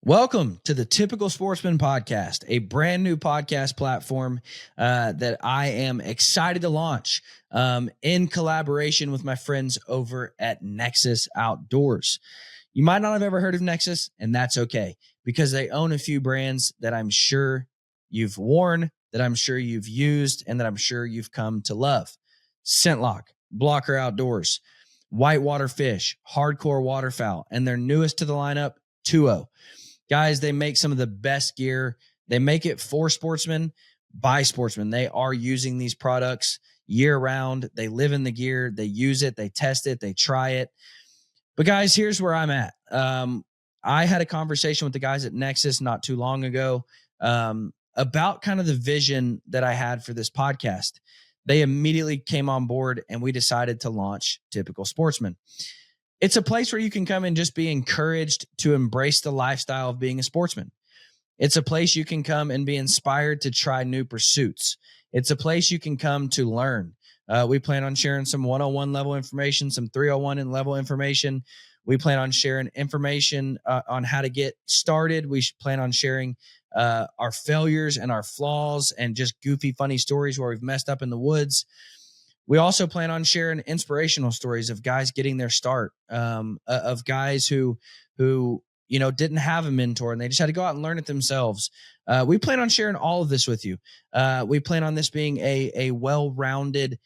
Welcome to the Typical Sportsman podcast, a brand new podcast platform that I am excited to launch in collaboration with my friends over at Nexus Outdoors. You might not have ever heard of Nexus, and that's okay, because they own a few brands that I'm sure you've worn, that I'm sure you've used, and that I'm sure you've come to love. ScentLock, Blocker Outdoors, Whitewater Fish, Hardcore Waterfowl, and their newest to the lineup, 2O. Guys, they make some of the best gear. They make it for sportsmen, by sportsmen. They are using these products year round. They live in the gear. They use it. They test it. They try it. But guys, here's where I'm at. I had a conversation with the guys at Nexus not too long ago about kind of the vision that I had for this podcast. They immediately came on board and we decided to launch Typical Sportsman. It's a place where you can come and just be encouraged to embrace the lifestyle of being a sportsman. It's a place you can come and be inspired to try new pursuits. It's a place you can come to learn. We plan on sharing some 101 level information, some 301 and level information. We plan on sharing information on how to get started. We plan on sharing our failures and our flaws and just goofy, funny stories where we've messed up in the woods. We also plan on sharing inspirational stories of guys getting their start, of guys who didn't have a mentor and they just had to go out and learn it themselves. We plan on sharing all of this with you. We plan on this being a well-rounded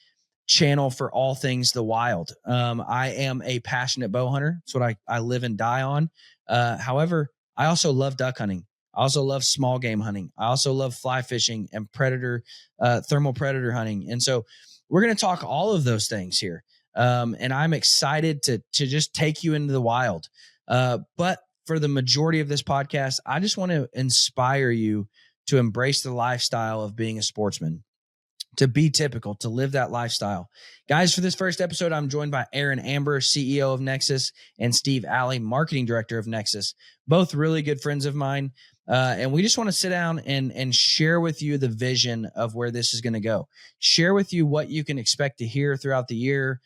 channel for all things the wild. I am a passionate bow hunter. That's what I live and die on. However, I also love duck hunting. I also love small game hunting. I also love fly fishing and thermal predator hunting. And so we're going to talk all of those things here. And I'm excited to just take you into the wild. But for the majority of this podcast, I just want to inspire you to embrace the lifestyle of being a sportsman, to be typical, to live that lifestyle. Guys, for this first episode, I'm joined by Ambur, CEO of Nexus, and Steve Allie, marketing director of Nexus, both really good friends of mine. And we just want to sit down and share with you the vision of where this is going to go. Share with you what you can expect to hear throughout the year,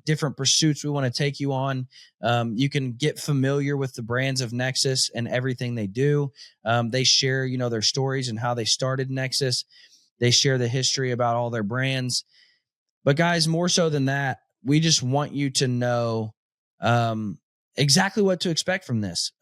different pursuits we want to take you on. You can get familiar with the brands of Nexus and everything they do. They share, their stories and how they started Nexus. They share the history about all their brands. But guys, more so than that, we just want you to know exactly what to expect from this.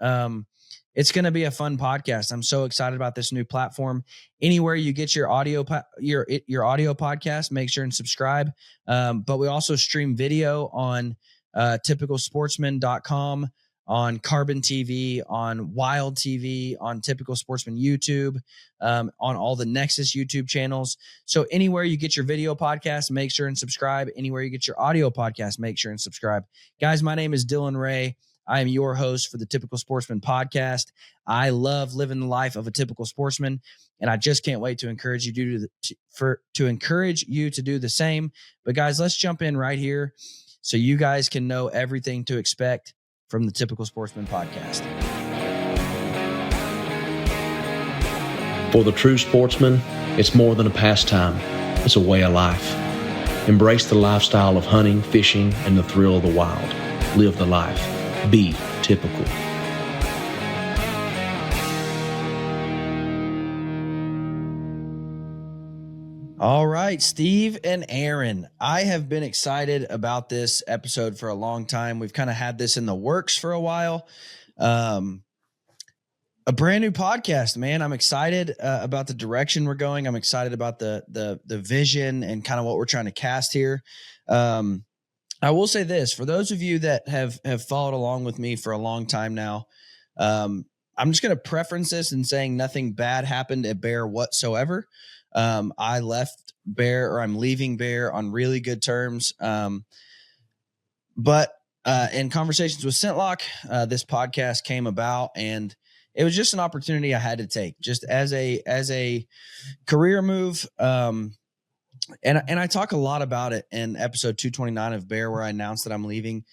It's going to be a fun podcast. I'm so excited about this new platform. Anywhere you get your audio audio podcast, make sure and subscribe. But we also stream video on typicalsportsman.com, on Carbon TV, on Wild TV, on Typical Sportsman YouTube, on all the Nexus YouTube channels. So anywhere you get your video podcast, make sure and subscribe. Anywhere you get your audio podcast, make sure and subscribe. Guys, my name is Dylan Ray. I am your host for the Typical Sportsman podcast. I love living the life of a typical sportsman, and I just can't wait to encourage you to do the same. But guys, let's jump in right here so you guys can know everything to expect from the Typical Sportsman podcast. For the true sportsman, it's more than a pastime. It's a way of life. Embrace the lifestyle of hunting, fishing, and the thrill of the wild. Live the life. Be typical. All right, Steve and Aaron, I have been excited about this episode for a long time. We've kind of had this in the works for a while. A brand new podcast, man. I'm excited about the direction we're going. I'm excited about the vision and kind of what we're trying to cast here. I will say this, for those of you that have followed along with me for a long time now, I'm just going to preference this in saying nothing bad happened at Bear whatsoever. I left Bear, or I'm leaving Bear on really good terms. But in conversations with ScentLock, this podcast came about, and it was just an opportunity I had to take just as a career move. And I talk a lot about it in episode 229 of Bear, where I announced that I'm leaving.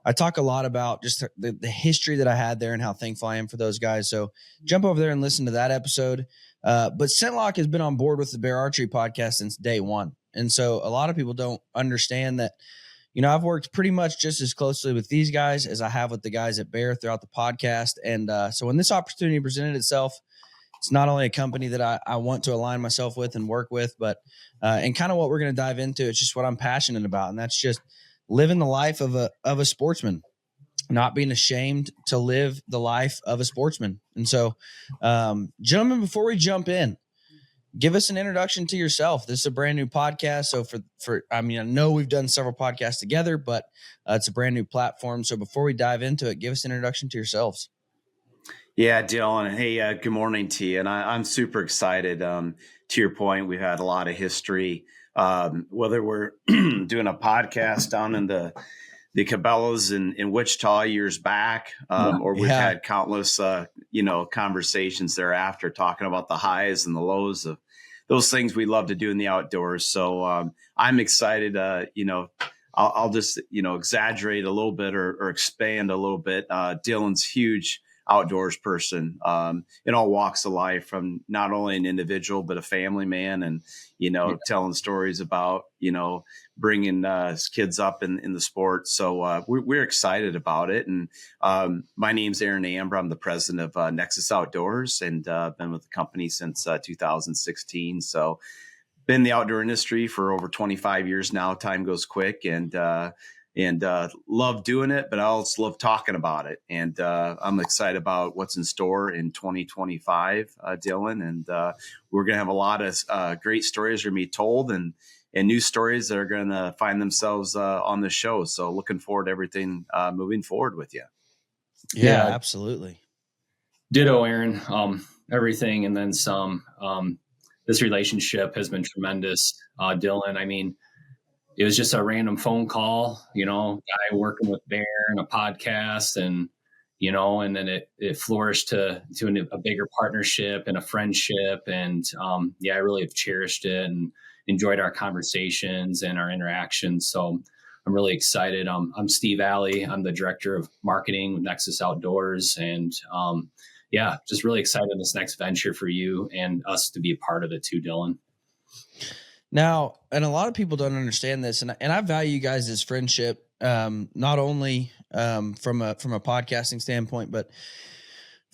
I talk a lot about just the history that I had there and how thankful I am for those guys. So jump over there and listen to that episode. But ScentLock has been on board with the Bear Archery podcast since day one. And so a lot of people don't understand that, I've worked pretty much just as closely with these guys as I have with the guys at Bear throughout the podcast. And so when this opportunity presented itself, it's not only a company that I want to align myself with and work with, but and kind of what we're going to dive into. It's just what I'm passionate about, and that's just living the life of a sportsman, not being ashamed to live the life of a sportsman. And so, gentlemen, before we jump in, give us an introduction to yourself. This is a brand new podcast. So I know we've done several podcasts together, but it's a brand new platform. So before we dive into it, give us an introduction to yourselves. Yeah, Dylan. Hey, good morning to you. And I'm super excited. To your point, we've had a lot of history, whether we're doing a podcast down in the Cabela's in Wichita years back, or we've had countless, conversations thereafter talking about the highs and the lows of those things we love to do in the outdoors. So I'm excited. I'll just, exaggerate a little bit or expand a little bit. Dylan's huge outdoors person, in all walks of life, from not only an individual, but a family man, and, telling stories about, bringing his kids up in the sport. So we're excited about it. And my name's Aaron Ambur. I'm the president of Nexus Outdoors, and been with the company since 2016. So been in the outdoor industry for over 25 years now. Time goes quick, and love doing it, but I also love talking about it. And I'm excited about what's in store in 2025, Dylan. And we're going to have a lot of great stories are going to be told, and new stories that are going to find themselves on the show. So looking forward to everything moving forward with you. Yeah, absolutely. Ditto, Aaron. Everything and then some. This relationship has been tremendous, Dylan. I mean, it was just a random phone call, guy working with Bear and a podcast, and, and then it flourished to a bigger partnership and a friendship. And I really have cherished it and enjoyed our conversations and our interactions. So I'm really excited. I'm Steve Allie. I'm the director of marketing with Nexus Outdoors. And just really excited in this next venture for you and us to be a part of it too, Dylan. Now, and a lot of people don't understand this, and I value you guys' friendship, not only from a podcasting standpoint, but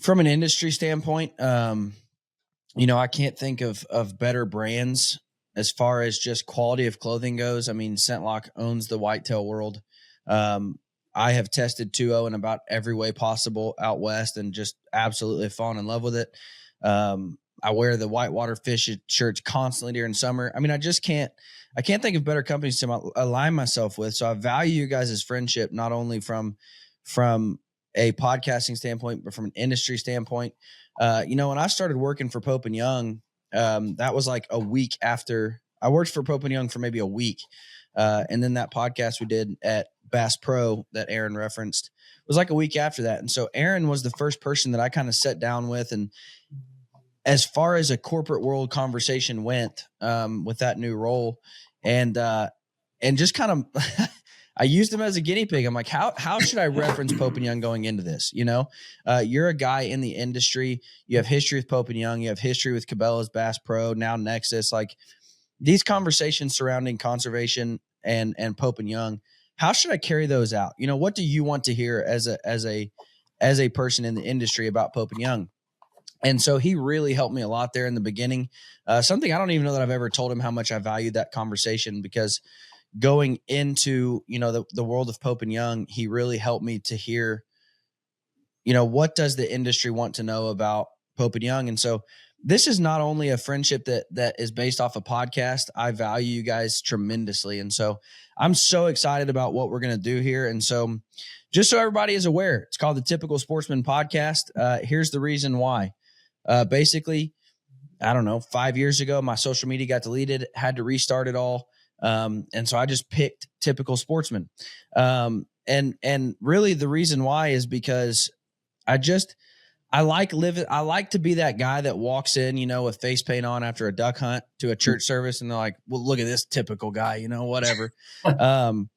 from an industry standpoint. I can't think of better brands as far as just quality of clothing goes. I mean, ScentLock owns the whitetail world. I have tested 2.0 in about every way possible out west, and just absolutely fallen in love with it. I wear the whitewater fish shirts constantly during summer. I mean, I can't think of better companies to align myself with. So I value you guys' friendship, not only from a podcasting standpoint, but from an industry standpoint. When I started working for Pope & Young, that was like a week after I worked for Pope & Young for maybe a week. And then that podcast we did at Bass Pro that Aaron referenced was like a week after that. And so Aaron was the first person that I kind of sat down with, and as far as a corporate world conversation went, with that new role, and just kind of, I used him as a guinea pig. I'm like, how should I reference Pope & Young going into this? You're a guy in the industry. You have history with Pope & Young. You have history with Cabela's, Bass Pro, now Nexus. Like, these conversations surrounding conservation and Pope & Young, how should I carry those out? What do you want to hear as a person in the industry about Pope & Young? And so he really helped me a lot there in the beginning. Something I don't even know that I've ever told him how much I valued that conversation, because going into, the world of Pope & Young, he really helped me to hear, what does the industry want to know about Pope & Young? And so this is not only a friendship that is based off a podcast. I value you guys tremendously. And so I'm so excited about what we're going to do here. And so just so everybody is aware, it's called the Typical Sportsman podcast. Here's the reason why. Basically, I don't know, 5 years ago, my social media got deleted, had to restart it all. And so I just picked Typical Sportsman. And really the reason why is because I like to be that guy that walks in, with face paint on after a duck hunt to a church service, and they're like, well, look at this typical guy, whatever. And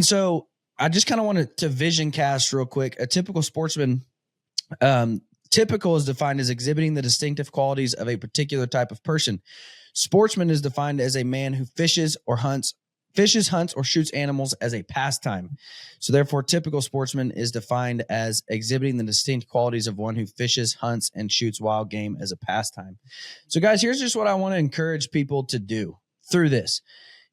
so I just kind of wanted to vision cast real quick. A typical sportsman, typical is defined as exhibiting the distinctive qualities of a particular type of person. Sportsman is defined as a man who fishes or hunts fishes, hunts, or shoots animals as a pastime. So therefore, typical sportsman is defined as exhibiting the distinct qualities of one who fishes, hunts, and shoots wild game as a pastime. So guys, here's just what I want to encourage people to do through this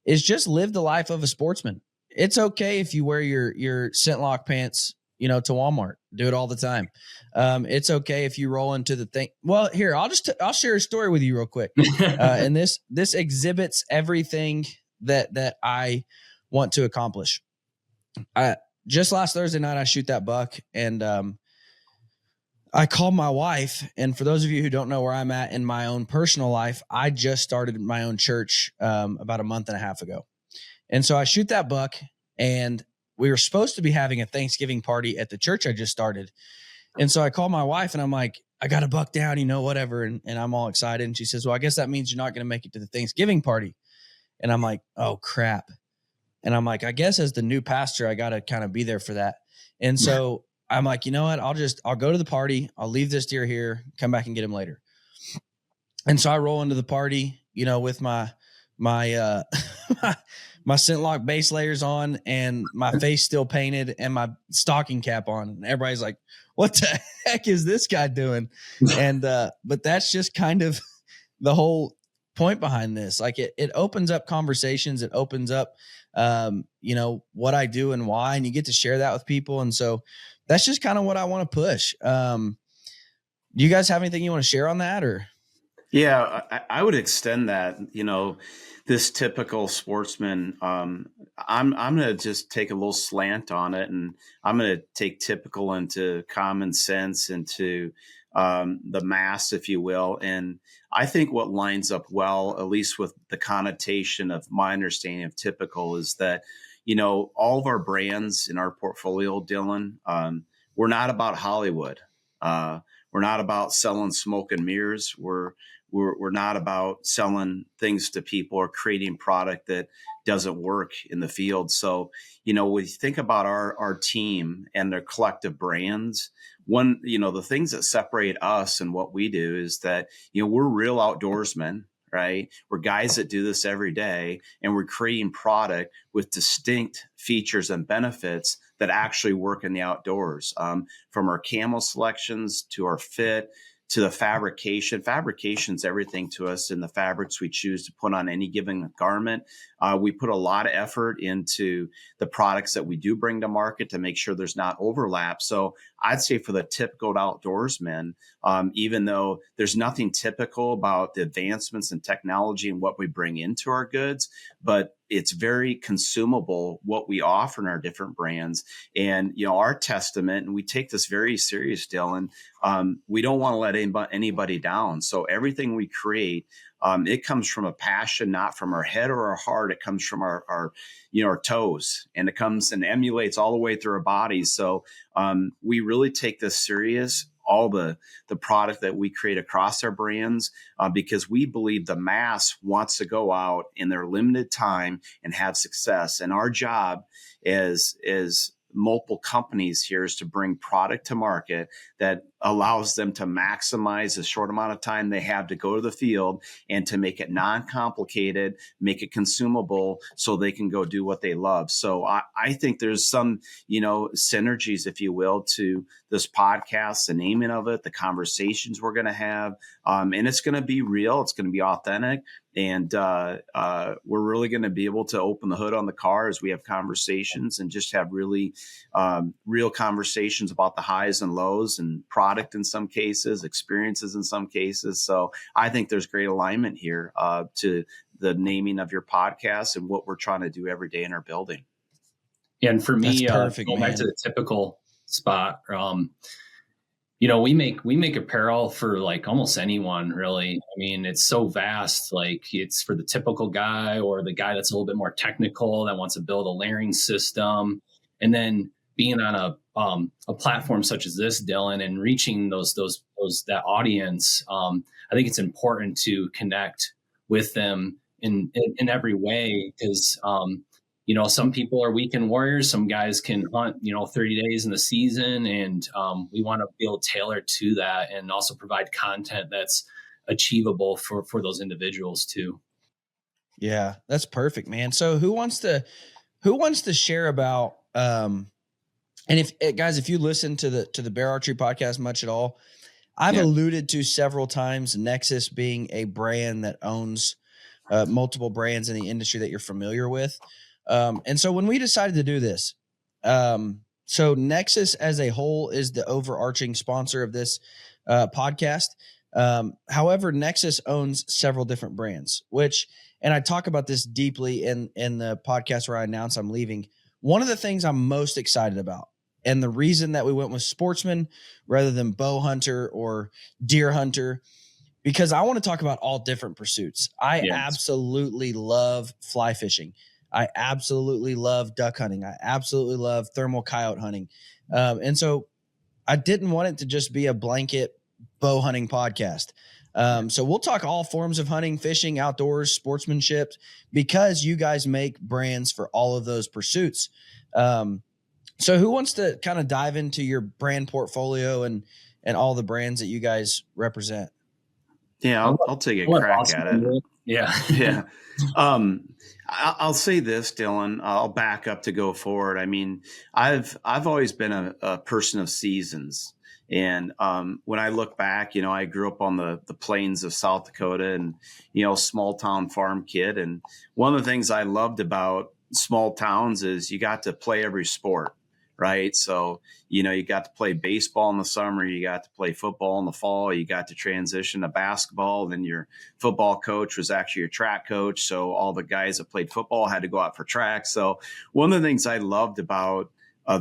is just live the life of a sportsman. It's okay if you wear your scent lock pants, to Walmart. Do it all the time. It's okay if you roll into the thing. Well, here, I'll share a story with you real quick. And this exhibits everything that I want to accomplish. Just last Thursday night, I shoot that buck, and I called my wife. And for those of you who don't know where I'm at in my own personal life, I just started my own church about a month and a half ago. And so I shoot that buck, and we were supposed to be having a Thanksgiving party at the church I just started. And so I called my wife, and I'm like, I got a buck down, whatever. And I'm all excited. And she says, well, I guess that means you're not going to make it to the Thanksgiving party. And I'm like, oh, crap. And I'm like, I guess as the new pastor, I got to kind of be there for that. And so I'm like, you know what? I'll go to the party. I'll leave this deer here, come back and get him later. And so I roll into the party, with my my scent lock base layers on and my face still painted and my stocking cap on. And everybody's like, what the heck is this guy doing? And, but that's just kind of the whole point behind this. Like it opens up conversations. It opens up, what I do and why, and you get to share that with people. And so that's just kind of what I want to push. Do you guys have anything you want to share on that, or? Yeah, I would extend that, this typical sportsman. I'm going to just take a little slant on it, and I'm going to take typical into common sense, into the mass, if you will. And I think what lines up well, at least with the connotation of my understanding of typical, is that, all of our brands in our portfolio, Dylan, we're not about Hollywood. We're not about selling smoke and mirrors. We're not about selling things to people or creating product that doesn't work in the field. So, when you think about our team and their collective brands, the things that separate us and what we do is that, we're real outdoorsmen, right? We're guys that do this every day, and we're creating product with distinct features and benefits that actually work in the outdoors, from our camo selections to our fit, to the fabrication. Fabrication's everything to us in the fabrics we choose to put on any given garment. We put a lot of effort into the products that we do bring to market to make sure there's not overlap. So I'd say for the typical outdoorsman, even though there's nothing typical about the advancements in technology and what we bring into our goods, but it's very consumable what we offer in our different brands. And, our testament, and we take this very serious, Dylan, we don't want to let anybody down. So everything we create, it comes from a passion, not from our head or our heart. It comes from our toes, and it comes and emulates all the way through our bodies. So we really take this serious, all the product that we create across our brands, because we believe the mass wants to go out in their limited time and have success. And our job is multiple companies here is to bring product to market that allows them to maximize the short amount of time they have to go to the field and to make it non-complicated, make it consumable so they can go do what they love. So I think there's some, synergies, if you will, to this podcast, the naming of it, the conversations we're going to have. And it's going to be real. It's going to be authentic. And we're really going to be able to open the hood on the car as we have conversations and just have really real conversations about the highs and lows and product in some cases, experiences in some cases. So I think there's great alignment here to the naming of your podcast and what we're trying to do every day in our building. Yeah, and for me, perfect, going back to the typical spot, we make apparel for like almost anyone, really. I mean, it's so vast. Like it's for the typical guy or the guy that's a little bit more technical that wants to build a layering system, and then being on a platform such as this, Dylan, and reaching that audience. I think it's important to connect with them in every way, because some people are weekend warriors. Some guys can hunt, 30 days in the season. And we want to be able to tailor to that and also provide content that's achievable for those individuals too. Yeah, that's perfect, man. So who wants to share about, and if you listen to the Bear Archery podcast much at all, I've Yeah. alluded to several times Nexus being a brand that owns multiple brands in the industry that you're familiar with. And so when we decided to do this, so Nexus as a whole is the overarching sponsor of this podcast. However, Nexus owns several different brands, and I talk about this deeply in the podcast where I announce I'm leaving. One of the things I'm most excited about, and the reason that we went with Sportsman rather than Bow Hunter or Deer Hunter, because I want to talk about all different pursuits. I absolutely love fly fishing. I absolutely love duck hunting. I absolutely love thermal coyote hunting. And so I didn't want it to just be a blanket bow hunting podcast. So we'll talk all forms of hunting, fishing, outdoors, sportsmanship, because you guys make brands for all of those pursuits. So who wants to kind of dive into your brand portfolio and all the brands that you guys represent? Yeah, I'll take a crack at it. Yeah. Yeah. I'll say this, Dylan, I'll back up to go forward. I mean, I've always been a person of seasons. And when I look back, I grew up on the plains of South Dakota and, small town farm kid. And one of the things I loved about small towns is you got to play every sport. Right. So, you got to play baseball in the summer, you got to play football in the fall, you got to transition to basketball. Then your football coach was actually your track coach. So all the guys that played football had to go out for track. So one of the things I loved about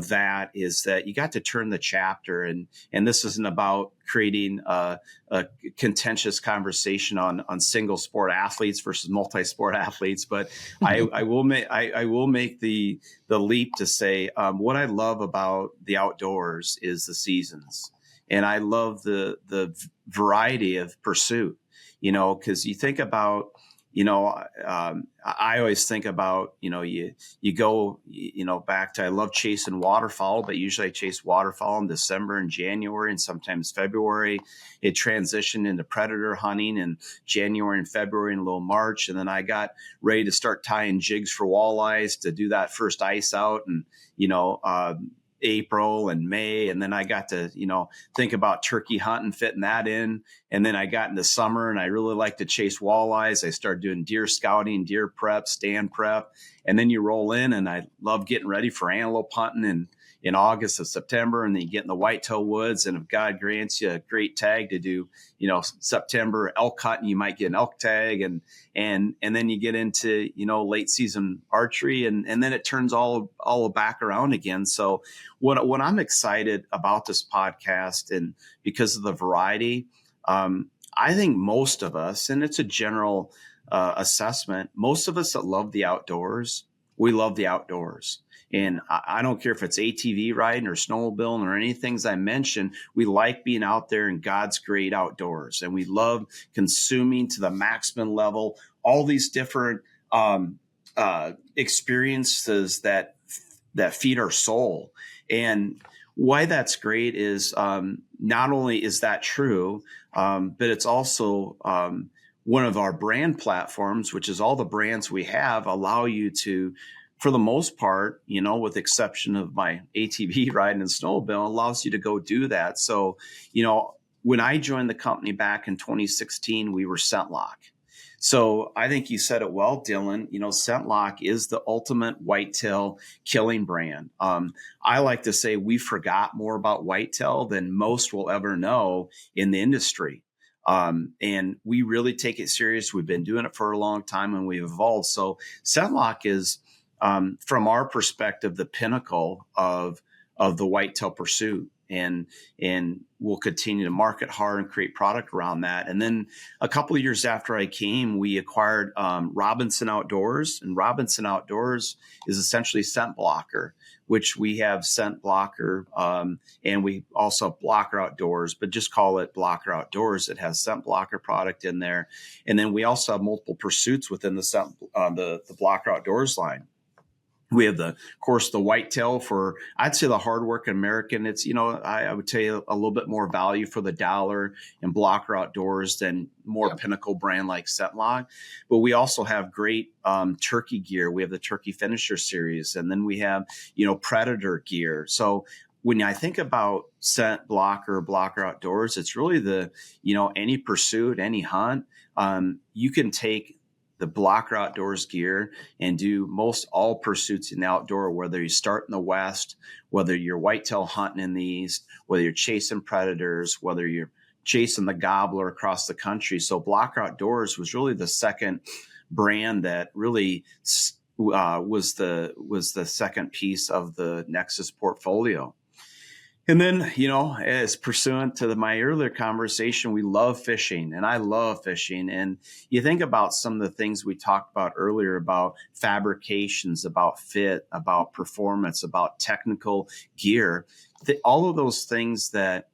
that is that you got to turn the chapter, and this isn't about creating a contentious conversation on single sport athletes versus multi-sport athletes, but I will make the leap to say what I love about the outdoors is the seasons, and I love the variety of pursuit. Because you think about. I always think about, you go, back to, I love chasing waterfowl, but usually I chase waterfowl in December and January and sometimes February. It transitioned into predator hunting in January and February and a little March. And then I got ready to start tying jigs for walleyes to do that first ice out and, April and May. And then I got to, think about turkey hunting, fitting that in. And then I got into summer and I really like to chase walleyes. I started doing deer scouting, deer prep, stand prep. And then you roll in, and I love getting ready for antelope hunting in August or September. And then you get in the whitetail woods. And if God grants you a great tag to do, September elk hunting, you might get an elk tag. And then you get into, late season archery, and then it turns all back around again. So what I'm excited about this podcast, and because of the variety, I think most of us, and it's a general assessment, most of us that love the outdoors, we love the outdoors. And I don't care if it's ATV riding or snowmobiling or any things I mentioned, we like being out there in God's great outdoors. And we love consuming to the maximum level all these different experiences that feed our soul. And why that's great is not only is that true, but it's also one of our brand platforms, which is all the brands we have allow you to, for the most part, with the exception of my ATV riding and snowmobile, allows you to go do that. So, when I joined the company back in 2016, we were ScentLock. So I think you said it well, Dylan. ScentLock is the ultimate whitetail killing brand. I like to say we forgot more about whitetail than most will ever know in the industry. And we really take it serious. We've been doing it for a long time, and we've evolved. So ScentLock is, from our perspective, the pinnacle of the whitetail pursuit. And we'll continue to market hard and create product around that. And then a couple of years after I came, we acquired Robinson Outdoors. And Robinson Outdoors is essentially Scent Blocker, which we have Scent Blocker, and we also have Blocker Outdoors, but just call it Blocker Outdoors. It has Scent Blocker product in there. And then we also have multiple pursuits within the Blocker Outdoors line. We have of course, the whitetail for, I'd say, the hardworking American. It's, I would tell you a little bit more value for the dollar in Blocker Outdoors than more pinnacle brand like ScentLock. But we also have great turkey gear. We have the Turkey Finisher series, and then we have, Predator gear. So when I think about Scent Blocker Outdoors, it's really the, any pursuit, any hunt, you can take the Blocker Outdoors gear and do most all pursuits in the outdoor, whether you start in the West, whether you're whitetail hunting in the East, whether you're chasing predators, whether you're chasing the gobbler across the country. So Blocker Outdoors was really the second brand that really was the second piece of the Nexus portfolio. And then, as pursuant to my earlier conversation, we love fishing, and I love fishing. And you think about some of the things we talked about earlier about fabrications, about fit, about performance, about technical gear, all of those things that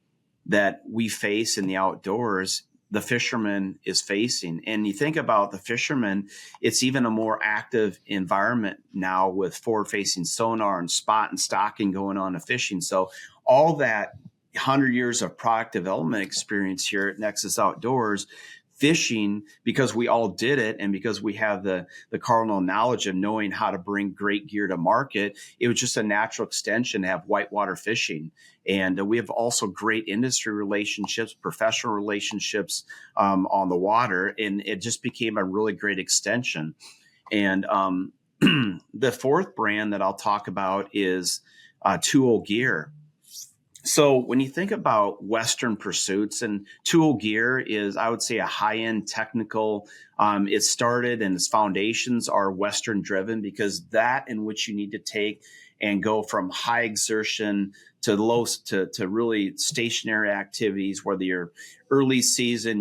we face in the outdoors, the fisherman is facing. And you think about the fisherman, it's even a more active environment now with forward-facing sonar and spot and stalking going on to fishing. So all that 100 years of product development experience here at Nexus Outdoors, fishing, because we all did it and because we have the cardinal knowledge of knowing how to bring great gear to market, it was just a natural extension to have whitewater fishing. And we have also great industry relationships, professional relationships on the water, and it just became a really great extension. And the fourth brand that I'll talk about is Tool Gear. So when you think about Western pursuits, and Tool Gear is, I would say, a high-end technical. It started and its foundations are Western driven, because that in which you need to take and go from high exertion to low to really stationary activities, whether you're early season,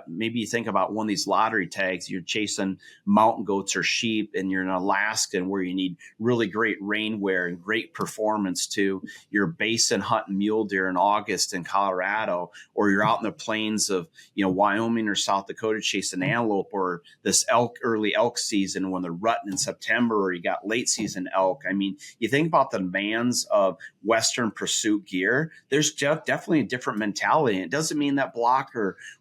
maybe you think about one of these lottery tags, you're chasing mountain goats or sheep and you're in Alaska, and where you need really great rainwear and great performance, to your basin hunting mule deer in August in Colorado, or you're out in the plains of, Wyoming or South Dakota chasing antelope, or this early elk season when they're rutting in September, or you got late season elk. I mean, you think about the demands of Western pursuit gear, there's definitely a different mentality. And it doesn't mean that Blocker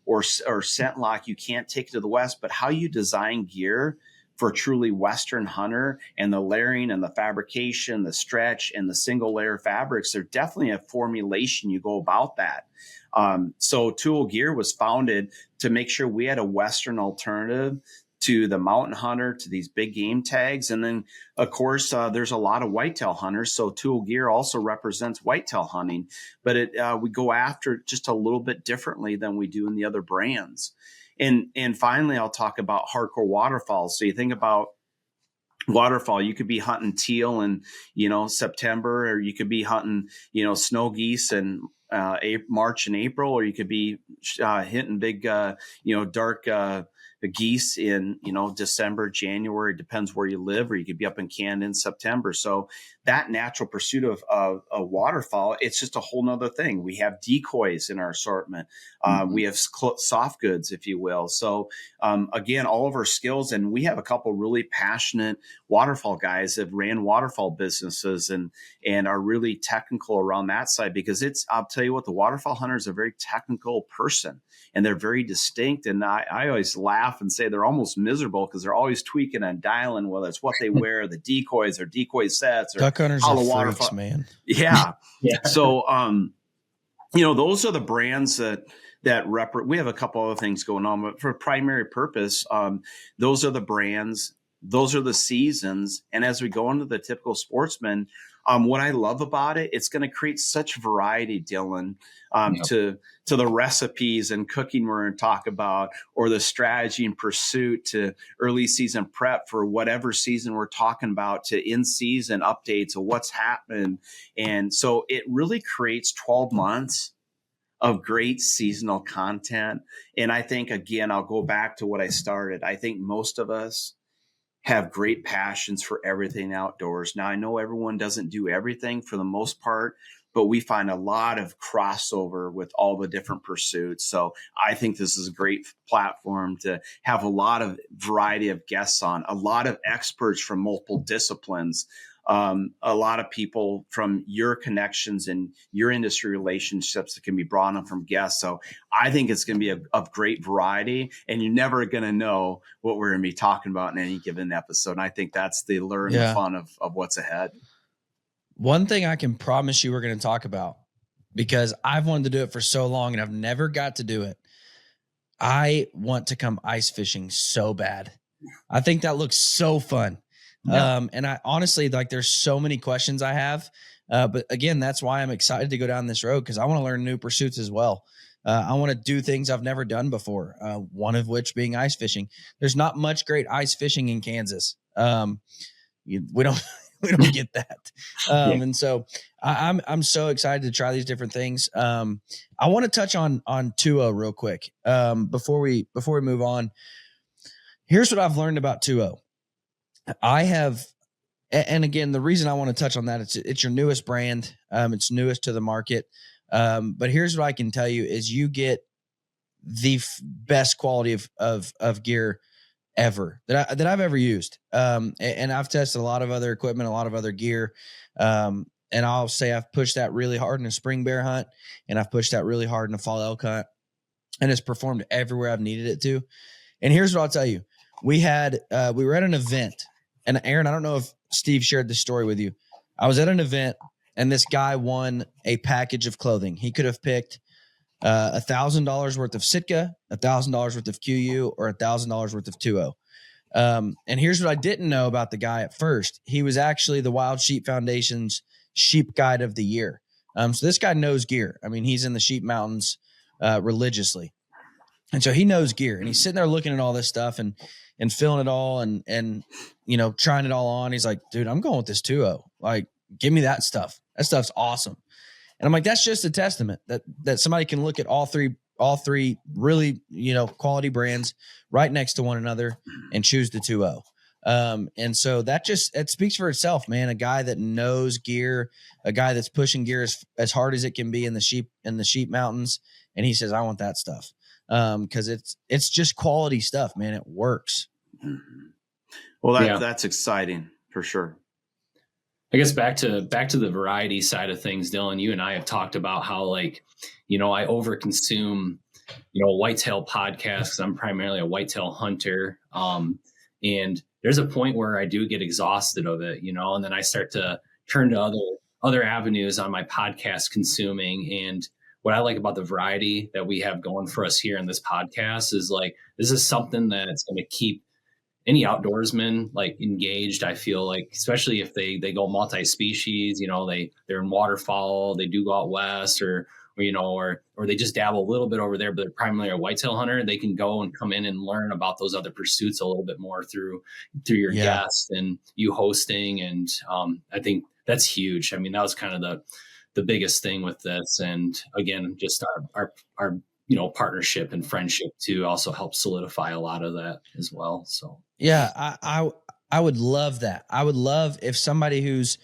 or ScentLock you can't take it to the West, but how you design gear for a truly Western hunter, and the layering and the fabrication, the stretch and the single layer fabrics, there's definitely a formulation you go about that. So Tool Gear was founded to make sure we had a Western alternative to the mountain hunter, to these big game tags. And then, of course, there's a lot of whitetail hunters. So Tool Gear also represents whitetail hunting, but we go after it just a little bit differently than we do in the other brands. And finally, I'll talk about hardcore waterfalls. So you think about waterfall, you could be hunting teal in, September, or you could be hunting, snow geese in March and April, or you could be hitting big, dark geese in, December, January, depends where you live, or you could be up in Canada in September. So that natural pursuit of a waterfall, it's just a whole nother thing. We have decoys in our assortment. We have soft goods, if you will. So again, all of our skills, and we have a couple really passionate waterfall guys that ran waterfall businesses and are really technical around that side, because I'll tell you what, the waterfall hunter is a very technical person, and they're very distinct. And I always laugh and say they're almost miserable, because they're always tweaking and dialing, whether it's what they wear, the decoys or decoy sets, or duck hunters how are the freaks, waterfall, man. Yeah. So, those are the brands that we have a couple other things going on, but for primary purpose, those are the brands, those are the seasons. And as we go into the Typical Sportsman, what I love about it, it's going to create such variety, Dylan, to the recipes and cooking we're going to talk about, or the strategy and pursuit, to early season prep for whatever season we're talking about, to in-season updates of what's happened. And so it really creates 12 months of great seasonal content. And I think, again, I'll go back to what I started. I think most of us have great passions for everything outdoors. Now, I know everyone doesn't do everything for the most part, but we find a lot of crossover with all the different pursuits. So I think this is a great platform to have a lot of variety of guests on, a lot of experts from multiple disciplines. a lot of people from your connections and your industry relationships that can be brought on from guests. So I think it's going to be of great variety, and you're never going to know what we're going to be talking about in any given episode. And I think that's the learn the fun of what's ahead. One thing I can promise you we're going to talk about, because I've wanted to do it for so long and I've never got to do it. I want to come ice fishing so bad. I think that looks so fun. Yeah. And I honestly, like, there's so many questions I have. But again, that's why I'm excited to go down this road, because I want to learn new pursuits as well. I want to do things I've never done before. One of which being ice fishing. There's not much great ice fishing in Kansas. We don't get that. And so I'm so excited to try these different things. I want to touch on 2.0 real quick. Before we move on, here's what I've learned about 2.0. I have, and again, the reason I want to touch on that, it's your newest brand. It's newest to the market. But here's what I can tell you is you get the best quality of gear ever that I've ever used. And I've tested a lot of other equipment, a lot of other gear. And I'll say I've pushed that really hard in a spring bear hunt, and I've pushed that really hard in a fall elk hunt, and it's performed everywhere I've needed it to. And here's what I'll tell you. We were at an event, and Aaron, I don't know if Steve shared this story with you. I was at an event, and this guy won a package of clothing. He could have picked $1,000 worth of Sitka, $1,000 worth of QU, or $1,000 worth of 2.0. And here's what I didn't know about the guy at first. He was actually the Wild Sheep Foundation's Sheep Guide of the Year. So this guy knows gear. I mean, he's in the Sheep Mountains religiously. And so he knows gear, and he's sitting there looking at all this stuff and feeling it all and trying it all on. He's like, dude, I'm going with this 2.0. Like, give me that stuff. That stuff's awesome. And I'm like, that's just a testament that somebody can look at all three really, quality brands right next to one another and choose the 2.0. And so it speaks for itself, man. A guy that knows gear, a guy that's pushing gear as hard as it can be in the sheep mountains. And he says, I want that stuff. Cause it's just quality stuff, man. It works. Mm-hmm. Well, that's exciting for sure. I guess back to the variety side of things, Dylan, you and I have talked about how, I overconsume, whitetail podcasts, because I'm primarily a whitetail hunter. And there's a point where I do get exhausted of it, and then I start to turn to other avenues on my podcast consuming. And what I like about the variety that we have going for us here in this podcast is this is something that's going to keep any outdoorsman engaged. I feel like, especially if they go multi-species, they're in waterfowl, they do go out west or they just dabble a little bit over there, but they're primarily a whitetail hunter. They can go and come in and learn about those other pursuits a little bit more through your guests and you hosting. And I think that's huge. I mean, that was kind of the biggest thing with this. And again, just our partnership and friendship too also helps solidify a lot of that as well. So yeah, I would love that. I would love if somebody who's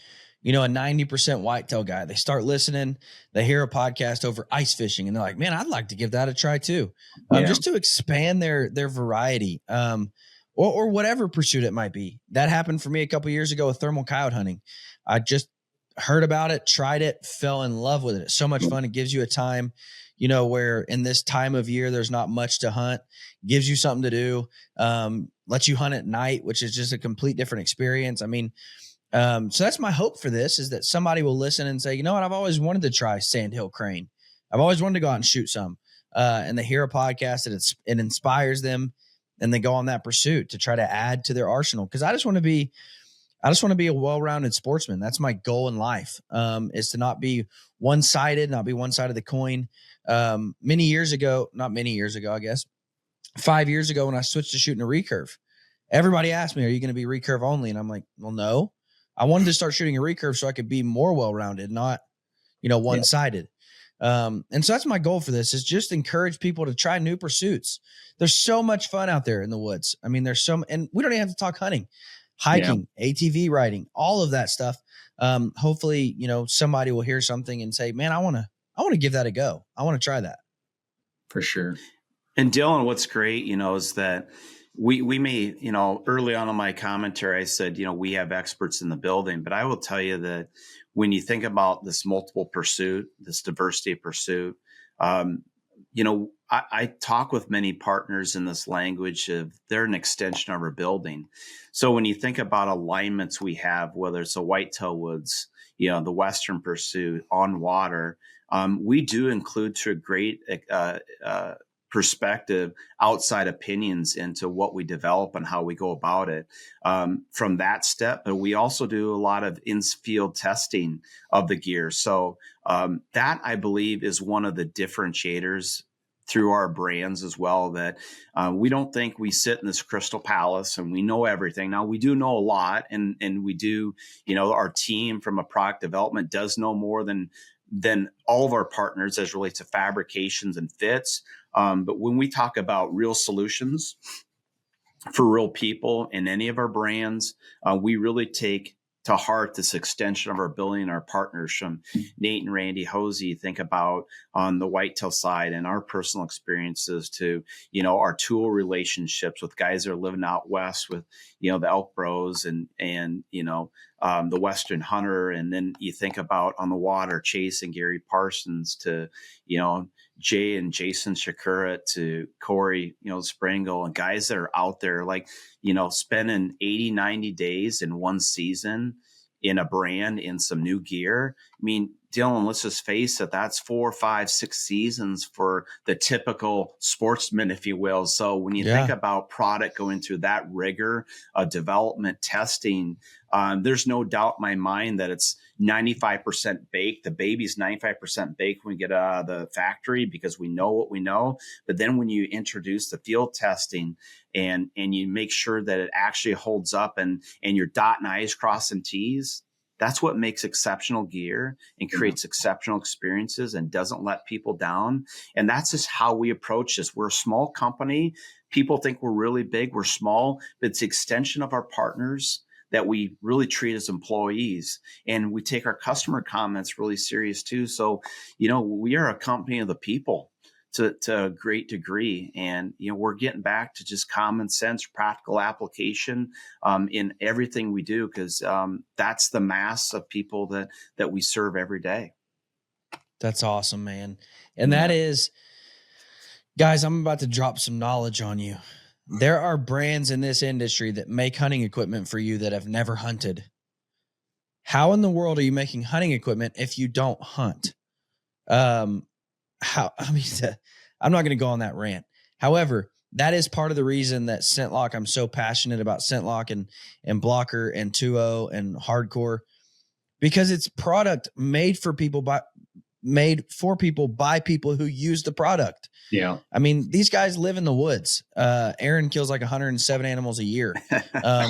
a 90% whitetail guy, they start listening, they hear a podcast over ice fishing, and they're like, man, I'd like to give that a try too, just to expand their variety, or whatever pursuit it might be. That happened for me a couple years ago with thermal coyote hunting. I just heard about it, tried it, fell in love with it. It's so much fun. It gives you a time, where in this time of year, there's not much to hunt, gives you something to do, lets you hunt at night, which is just a complete different experience. I mean, so that's my hope for this, is that somebody will listen and say, you know what, I've always wanted to try sandhill crane. I've always wanted to go out and shoot some, and they hear a podcast and it inspires them, and they go on that pursuit to try to add to their arsenal. Cause I just want to be a well-rounded sportsman. That's my goal in life, is to not be one-sided, not be one side of the coin. Not many years ago, I guess 5 years ago, when I switched to shooting a recurve, everybody asked me, are you going to be recurve only? And I'm like, well, no, I wanted to start shooting a recurve so I could be more well-rounded, not, one-sided. And so that's my goal for this, is just encourage people to try new pursuits. There's so much fun out there in the woods. I mean, and we don't even have to talk hunting, hiking, ATV riding, all of that stuff. Hopefully, somebody will hear something and say, man, I want to give that a go. I want to try that. For sure. And Dylan, what's great, is that we may, early on in my commentary, I said, we have experts in the building, but I will tell you that when you think about this multiple pursuit, this diversity of pursuit, I talk with many partners in this language of they're an extension of our building. So when you think about alignments we have, whether it's the whitetail woods, the Western pursuit on water, we do include to a great perspective, outside opinions into what we develop and how we go about it from that step. But we also do a lot of in-field testing of the gear. So that, I believe, is one of the differentiators through our brands as well, that we don't think we sit in this crystal palace and we know everything. Now, we do know a lot, and we do, our team from a product development does know more than all of our partners as relates to fabrications and fits. But when we talk about real solutions for real people in any of our brands, we really take to heart this extension of our building and our partners from Nate and Randy Hosey. Think about on the whitetail side and our personal experiences to, our tool relationships with guys that are living out west with, the Elk Bros and the Western Hunter. And then you think about on the water, Chase and Gary Parsons to, Jay and Jason Shakura to Corey, Springle, and guys that are out there like, spending 80, 90 days in one season in a brand in some new gear. I mean, Dylan, let's just face it, that's 4, 5, 6 seasons for the typical sportsman, if you will. So when you think about product going through that rigor of development testing, there's no doubt in my mind that it's 95% baked. The baby's 95% baked when we get out of the factory because we know what we know. But then when you introduce the field testing and you make sure that it actually holds up and you're dotting I's, crossing T's, that's what makes exceptional gear and creates exceptional experiences and doesn't let people down. And that's just how we approach this. We're a small company. People think we're really big. We're small, but it's the extension of our partners that we really treat as employees. And we take our customer comments really serious too. So, we are a company of the people to a great degree. And, we're getting back to just common sense, practical application in everything we do, because that's the mass of people that we serve every day. That's awesome, man. And that is, guys, I'm about to drop some knowledge on you. There are brands in this industry that make hunting equipment for you that have never hunted. How in the world are you making hunting equipment if you don't hunt? I'm not going to go on that rant. However, that is part of the reason that ScentLok, I'm so passionate about ScentLok and Blocker and 2.0 and Hardcore, because it's product made for people by people who use the product. Yeah. I mean, these guys live in the woods. Aaron kills like 107 animals a year.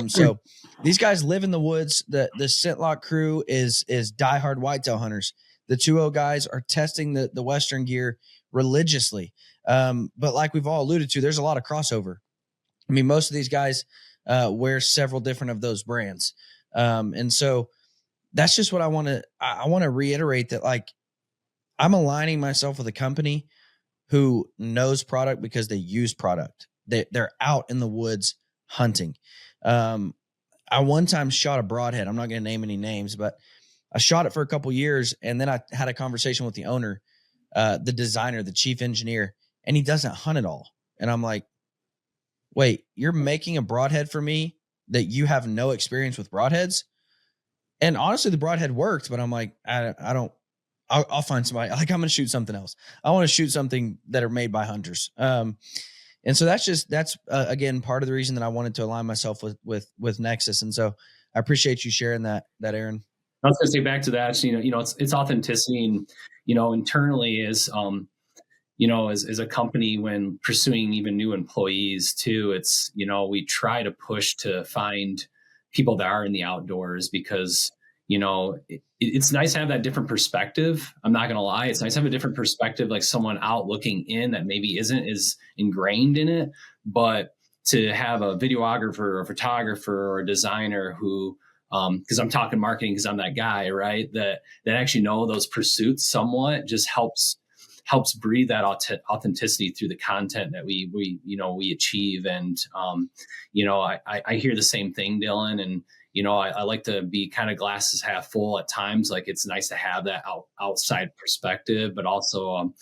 So these guys live in the woods. The ScentLok crew is diehard whitetail hunters. The 2.0 guys are testing the Western gear religiously. But like we've all alluded to, there's a lot of crossover. I mean, most of these guys wear several different of those brands. And so that's just what I want to reiterate, that like I'm aligning myself with a company who knows product because they use product. They're out in the woods hunting. I one time shot a broadhead. I'm not going to name any names, but I shot it for a couple years, and then I had a conversation with the owner, the designer, the chief engineer, and he doesn't hunt at all. And I'm like, wait, you're making a broadhead for me that you have no experience with broadheads? And honestly, the broadhead worked, but I'm like, I'll find somebody. Like, I'm going to shoot something else. I want to shoot something that are made by hunters. And so that's again, part of the reason that I wanted to align myself with Nexus. And so I appreciate you sharing that Aaron. I was going to say back to that, it's authenticity, and, internally as a company, when pursuing even new employees too, it's, we try to push to find people that are in the outdoors, because, it's nice to have that different perspective. I'm not going to lie. It's nice to have a different perspective, like someone out looking in that maybe isn't as ingrained in it, but to have a videographer or a photographer or a designer who, because I'm talking marketing, because I'm that guy, right? That actually know those pursuits somewhat, just helps helps breathe that authenticity through the content that we achieve. And, I hear the same thing, Dylan. And, I like to be kind of glasses half full at times. Like, it's nice to have that outside perspective, but also, on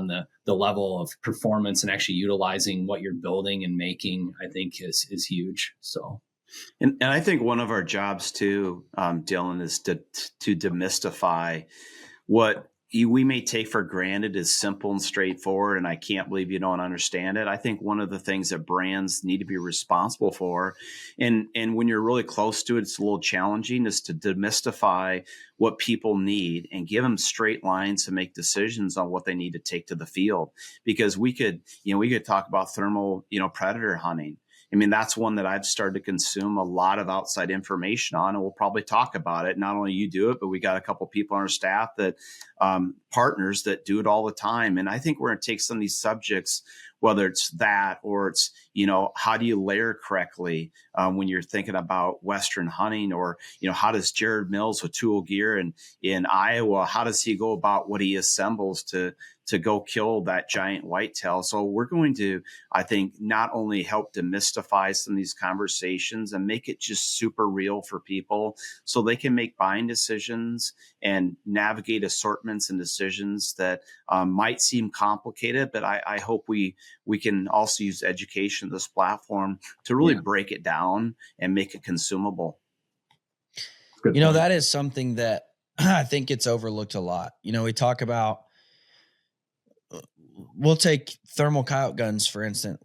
the level of performance and actually utilizing what you're building and making, I think is huge. So. And I think one of our jobs too, Dylan, is to demystify what we may take for granted is simple and straightforward. And I can't believe you don't understand it. I think one of the things that brands need to be responsible for, and when you're really close to it, it's a little challenging, is to demystify what people need and give them straight lines to make decisions on what they need to take to the field. Because we could talk about thermal, predator hunting. I mean, that's one that I've started to consume a lot of outside information on, and we'll probably talk about it. Not only you do it, but we got a couple of people on our staff that partners that do it all the time. And I think we're going to take some of these subjects, whether it's that or it's, how do you layer correctly when you're thinking about Western hunting, or, how does Jared Mills with Tool Gear in Iowa, how does he go about what he assembles to go kill that giant whitetail? So we're going to, I think, not only help demystify some of these conversations and make it just super real for people so they can make buying decisions and navigate assortments and decisions that might seem complicated, but I hope we can also use education, this platform, to really break it down and make it consumable. That is something that I think gets overlooked a lot. We talk about, we'll take thermal coyote guns, for instance.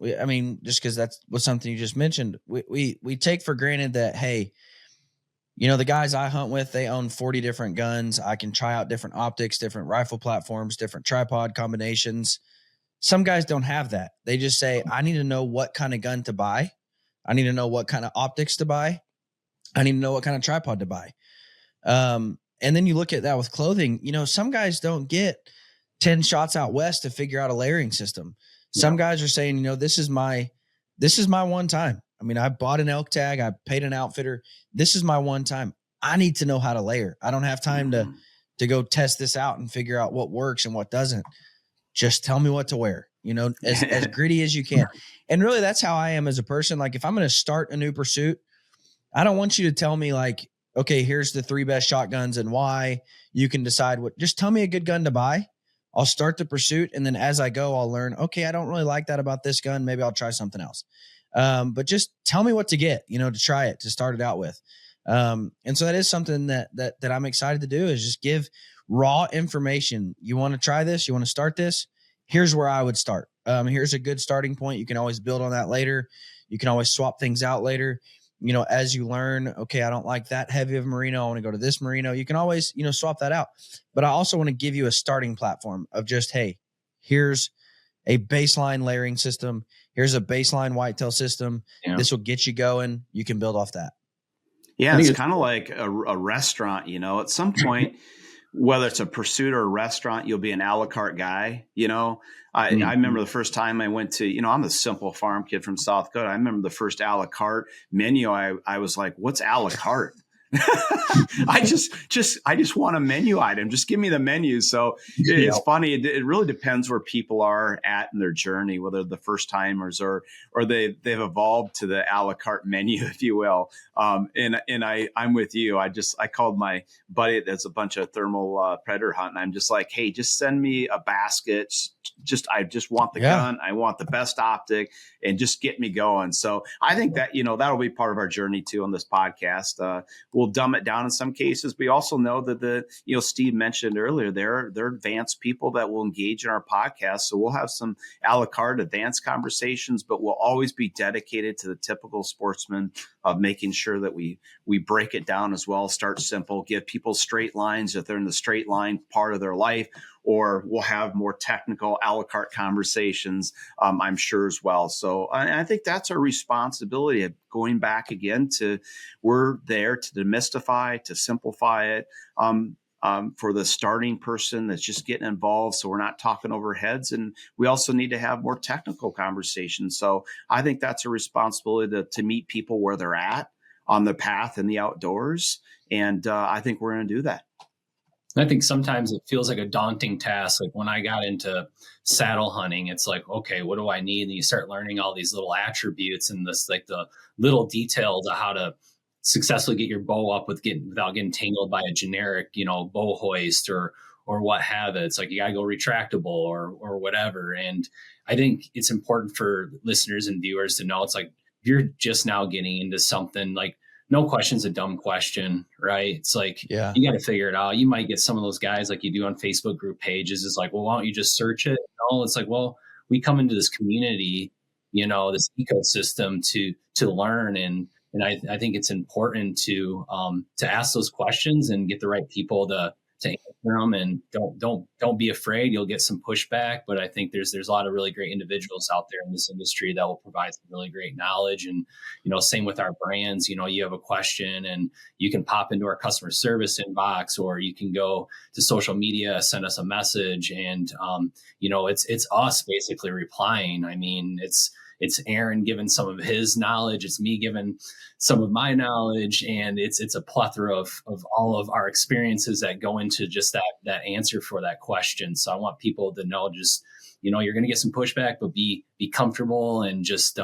Just because that's was something you just mentioned. We take for granted that, hey, the guys I hunt with, they own 40 different guns. I can try out different optics, different rifle platforms, different tripod combinations. Some guys don't have that. They just say, I need to know what kind of gun to buy. I need to know what kind of optics to buy. I need to know what kind of tripod to buy. And then you look at that with clothing. Some guys don't get 10 shots out west to figure out a layering system. Some guys are saying, this is my one time. I bought an elk tag. I paid an outfitter. This is my one time. I need to know how to layer. I don't have time to go test this out and figure out what works and what doesn't. Just tell me what to wear, as gritty as you can. And really, that's how I am as a person. Like, if I'm going to start a new pursuit, I don't want you to tell me like, okay, here's the 3 best shotguns and why. You can decide just tell me a good gun to buy. I'll start the pursuit. And then as I go, I'll learn, okay, I don't really like that about this gun. Maybe I'll try something else. But just tell me what to get, to try it, to start it out with. And so that is something that I'm excited to do, is just give raw information. You want to try this? You want to start this? Here's where I would start. Here's a good starting point. You can always build on that later. You can always swap things out later. As you learn, okay, I don't like that heavy of merino. I want to go to this merino. You can always, swap that out. But I also want to give you a starting platform of just, hey, here's a baseline layering system. Here's a baseline whitetail system. Yeah. This will get you going. You can build off that. Yeah, it's kind of like a restaurant, at some point, whether it's a pursuit or a restaurant, you'll be an a la carte guy. I remember the first time I went to, I'm a simple farm kid from South Dakota. I remember the first a la carte menu. I was like, what's a la carte? I just want a menu item. Just give me the menu. So it's funny. It really depends where people are at in their journey, whether the first timers or they've evolved to the a la carte menu, if you will. And I'm with you. I called my buddy that's a bunch of thermal predator hunting. I'm just like, hey, just send me a basket. I just want the gun. I want the best optic, and just get me going. So I think that, that'll be part of our journey too on this podcast. We'll dumb it down in some cases. We also know that Steve mentioned earlier, they're advanced people that will engage in our podcast. So we'll have some a la carte advanced conversations, but we'll always be dedicated to the typical sportsman of making sure that we break it down as well. Start simple, give people straight lines if they're in the straight line part of their life, or we'll have more technical a la carte conversations, I'm sure as well. So I think that's our responsibility of going back again to, we're there to demystify, to simplify it for the starting person that's just getting involved. So we're not talking over heads, and we also need to have more technical conversations. So I think that's a responsibility to meet people where they're at on the path in the outdoors. And I think we're going to do that. I think sometimes it feels like a daunting task. Like when I got into saddle hunting, it's like, okay, what do I need? And you start learning all these little attributes and this, like the little details of how to successfully get your bow up without getting tangled by a generic, bow hoist or what have it. It's like, you gotta go retractable or whatever. And I think it's important for listeners and viewers to know, it's like, if you're just now getting into something, like, no question's a dumb question, right? It's like, Yeah. you got to figure it out. You might get some of those guys like you do on Facebook group pages. It's like, well, why don't you just search it? No, it's like, well, we come into this community, this ecosystem to learn. And I think it's important to ask those questions and get the right people to answer them, and don't be afraid. You'll get some pushback, but I think there's a lot of really great individuals out there in this industry that will provide some really great knowledge. And same with our brands. You have a question and you can pop into our customer service inbox, or you can go to social media, send us a message, and it's us basically replying. I mean, it's Aaron giving some of his knowledge. It's me giving some of my knowledge, and it's a plethora of all of our experiences that go into just that answer for that question. So I want people to know, just, you're going to get some pushback, but be comfortable and just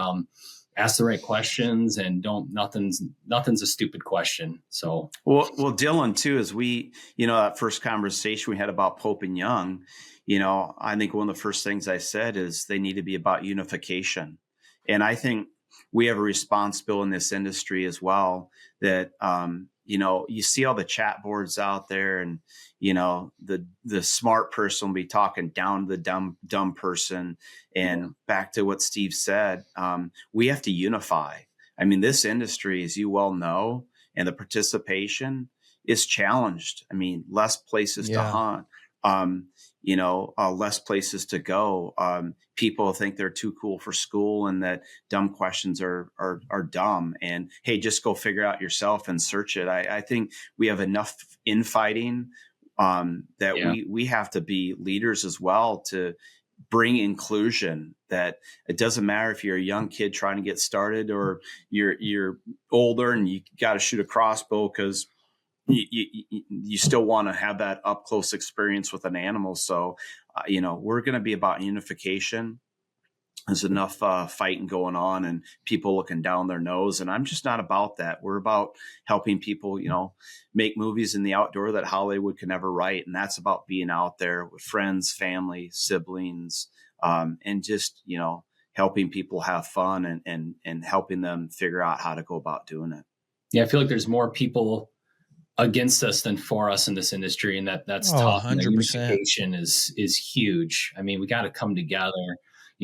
ask the right questions, and nothing's a stupid question. So, well, Dylan too, as we, that first conversation we had about Pope and Young, I think one of the first things I said is they need to be about unification. And I think we have a responsibility in this industry as well, that, you see all the chat boards out there, and, the smart person will be talking down to the dumb person. And back to what Steve said, we have to unify. I mean, this industry, as you well know, and the participation is challenged. I mean, less places to hunt. Less places to go. People think they're too cool for school, and that dumb questions are dumb. And hey, just go figure it out yourself and search it. I think we have enough infighting that we have to be leaders as well to bring inclusion. That it doesn't matter if you're a young kid trying to get started, or you're older and you got to shoot a crossbow because you still want to have that up close experience with an animal. So, we're going to be about unification. There's enough fighting going on and people looking down their nose. And I'm just not about that. We're about helping people, make movies in the outdoor that Hollywood could never write. And that's about being out there with friends, family, siblings, and just, helping people have fun and helping them figure out how to go about doing it. Yeah, I feel like there's more people against us than for us in this industry, and that's tough. 100%. Unification is huge. I mean, we got to come together.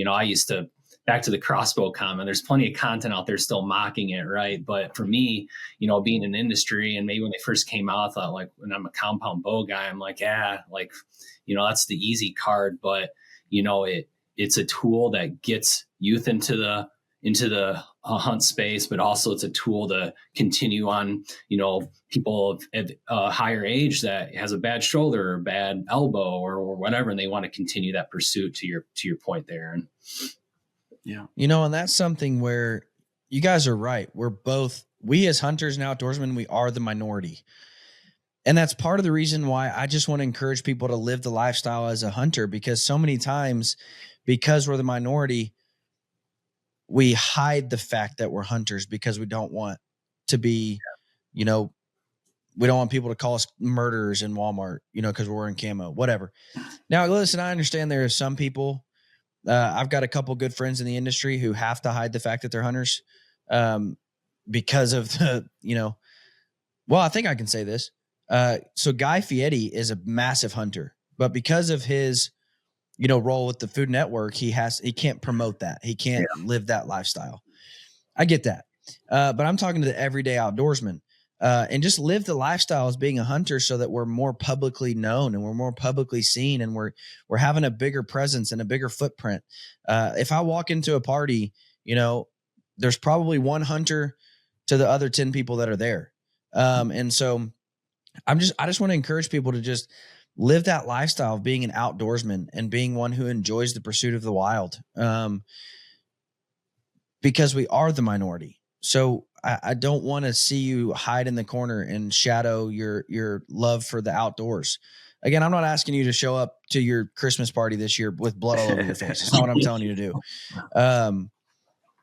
I used to, back to the crossbow comment, there's plenty of content out there still mocking it, right? But for me, being in industry, and maybe when they first came out, I thought, like, when I'm a compound bow guy, I'm like, that's the easy card. But it's a tool that gets youth into the hunt space, but also it's a tool to continue on, people of a higher age that has a bad shoulder or bad elbow or whatever, and they want to continue that pursuit, to your point there. And yeah, and that's something where you guys are right. We as hunters and outdoorsmen, we are the minority. And that's part of the reason why I just want to encourage people to live the lifestyle as a hunter, because so many times, because we're the minority, we hide the fact that we're hunters because we don't want to be, we don't want people to call us murderers in Walmart, because we're wearing camo, whatever. Now, listen, I understand there are some people, I've got a couple good friends in the industry who have to hide the fact that they're hunters because of the, well, I think I can say this. So Guy Fieri is a massive hunter, but because of his role with the Food Network, he can't promote that. He can't live that lifestyle. I get that. But I'm talking to the everyday outdoorsman, and just live the lifestyle as being a hunter, so that we're more publicly known and we're more publicly seen, and we're having a bigger presence and a bigger footprint. If I walk into a party, there's probably one hunter to the other 10 people that are there. And so I just want to encourage people to just live that lifestyle of being an outdoorsman and being one who enjoys the pursuit of the wild. Because we are the minority. So I don't want to see you hide in the corner and shadow your love for the outdoors. Again, I'm not asking you to show up to your Christmas party this year with blood all over your face. It's not what I'm telling you to do.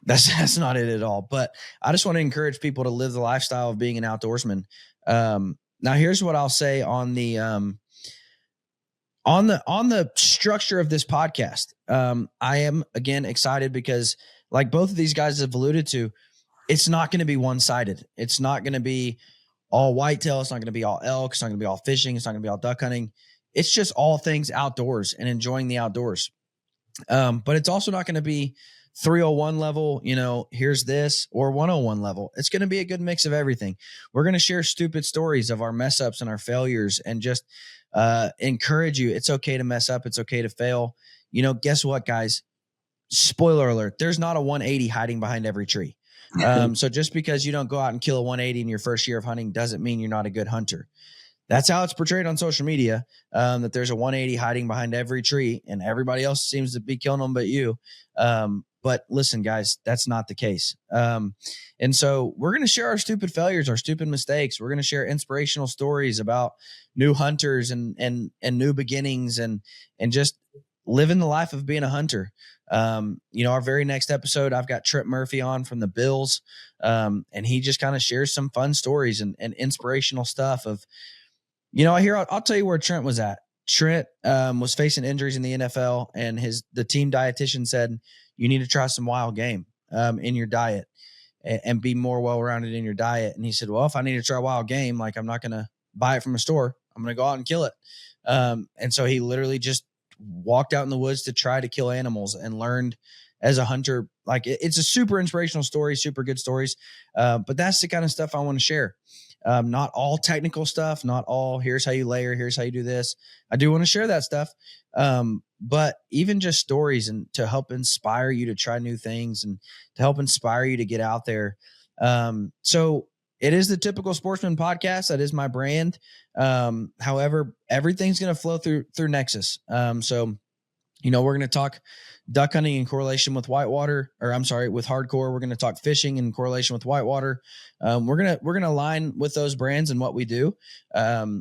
That's not it at all. But I just want to encourage people to live the lifestyle of being an outdoorsman. Now here's what I'll say on the structure of this podcast. I am again excited because, like both of these guys have alluded to, it's not going to be one-sided. It's not going to be all whitetail. It's not going to be all elk. It's not going to be all fishing. It's not going to be all duck hunting. It's just all things outdoors and enjoying the outdoors. But it's also not going to be 301 level, here's this, or 101 level. It's going to be a good mix of everything. We're going to share stupid stories of our mess ups and our failures and just encourage you. It's okay to mess up. It's okay to fail. Guess what, guys? Spoiler alert. There's not a 180 hiding behind every tree. So just because you don't go out and kill a 180 in your first year of hunting doesn't mean you're not a good hunter. That's how it's portrayed on social media, that there's a 180 hiding behind every tree and everybody else seems to be killing them but you. But listen, guys, that's not the case. And so we're going to share our stupid failures, our stupid mistakes. We're going to share inspirational stories about new hunters and new beginnings and just living the life of being a hunter. Our very next episode, I've got Trent Murphy on from the Bills. And he just kind of shares some fun stories and inspirational stuff of, I'll tell you where Trent was at. Trent was facing injuries in the NFL, and the team dietitian said, you need to try some wild game in your diet and be more well-rounded in your diet. And he said, well, if I need to try wild game, like I'm not going to buy it from a store. I'm going to go out and kill it. And so he literally just walked out in the woods to try to kill animals and learned as a hunter. Like it's a super inspirational story, super good stories. But that's the kind of stuff I want to share. Not all technical stuff, not all here's how you layer, here's how you do this. I do want to share that stuff. But even just stories and to help inspire you to try new things and to help inspire you to get out there. So it is the Typical Sportsman podcast. That is my brand. However, everything's going to flow through Nexus. So we're going to talk duck hunting in correlation with whitewater, with hardcore. We're going to talk fishing in correlation with whitewater. We're going to align with those brands and what we do.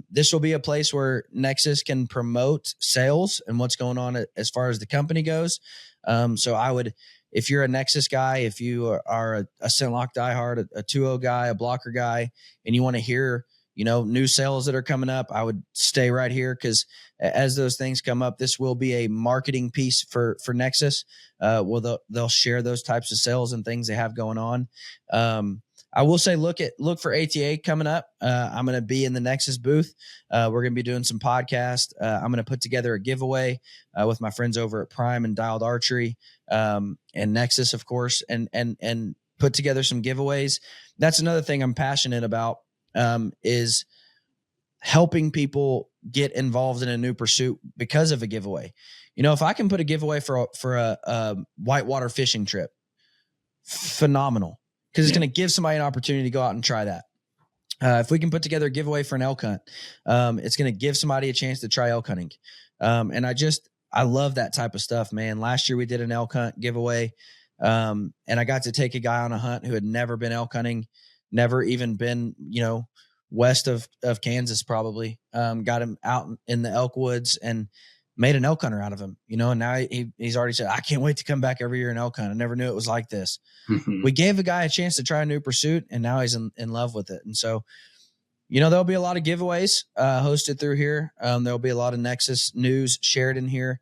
This will be a place where Nexus can promote sales and what's going on as far as the company goes. So I would, if you're a Nexus guy, if you are a scent lock diehard, a 2.0 guy, a blocker guy, and you want to hear, new sales that are coming up, I would stay right here because as those things come up, this will be a marketing piece for Nexus. They'll share those types of sales and things they have going on. I will say, look for ATA coming up. I'm going to be in the Nexus booth. We're going to be doing some podcasts. I'm going to put together a giveaway with my friends over at Prime and Dialed Archery and Nexus, of course, and put together some giveaways. That's another thing I'm passionate about. Is helping people get involved in a new pursuit because of a giveaway. If I can put a giveaway for a whitewater fishing trip, phenomenal, because it's going to give somebody an opportunity to go out and try that. If we can put together a giveaway for an elk hunt, it's going to give somebody a chance to try elk hunting. And I love that type of stuff, man. Last year we did an elk hunt giveaway. And I got to take a guy on a hunt who had never been elk hunting, never even been, west of Kansas, probably. Got him out in the elk woods and made an elk hunter out of him, and now he's already said, I can't wait to come back every year and elk hunt. I never knew it was like this. Mm-hmm. We gave a guy a chance to try a new pursuit, and now he's in love with it. And so, there'll be a lot of giveaways hosted through here. There'll be a lot of Nexus news shared in here.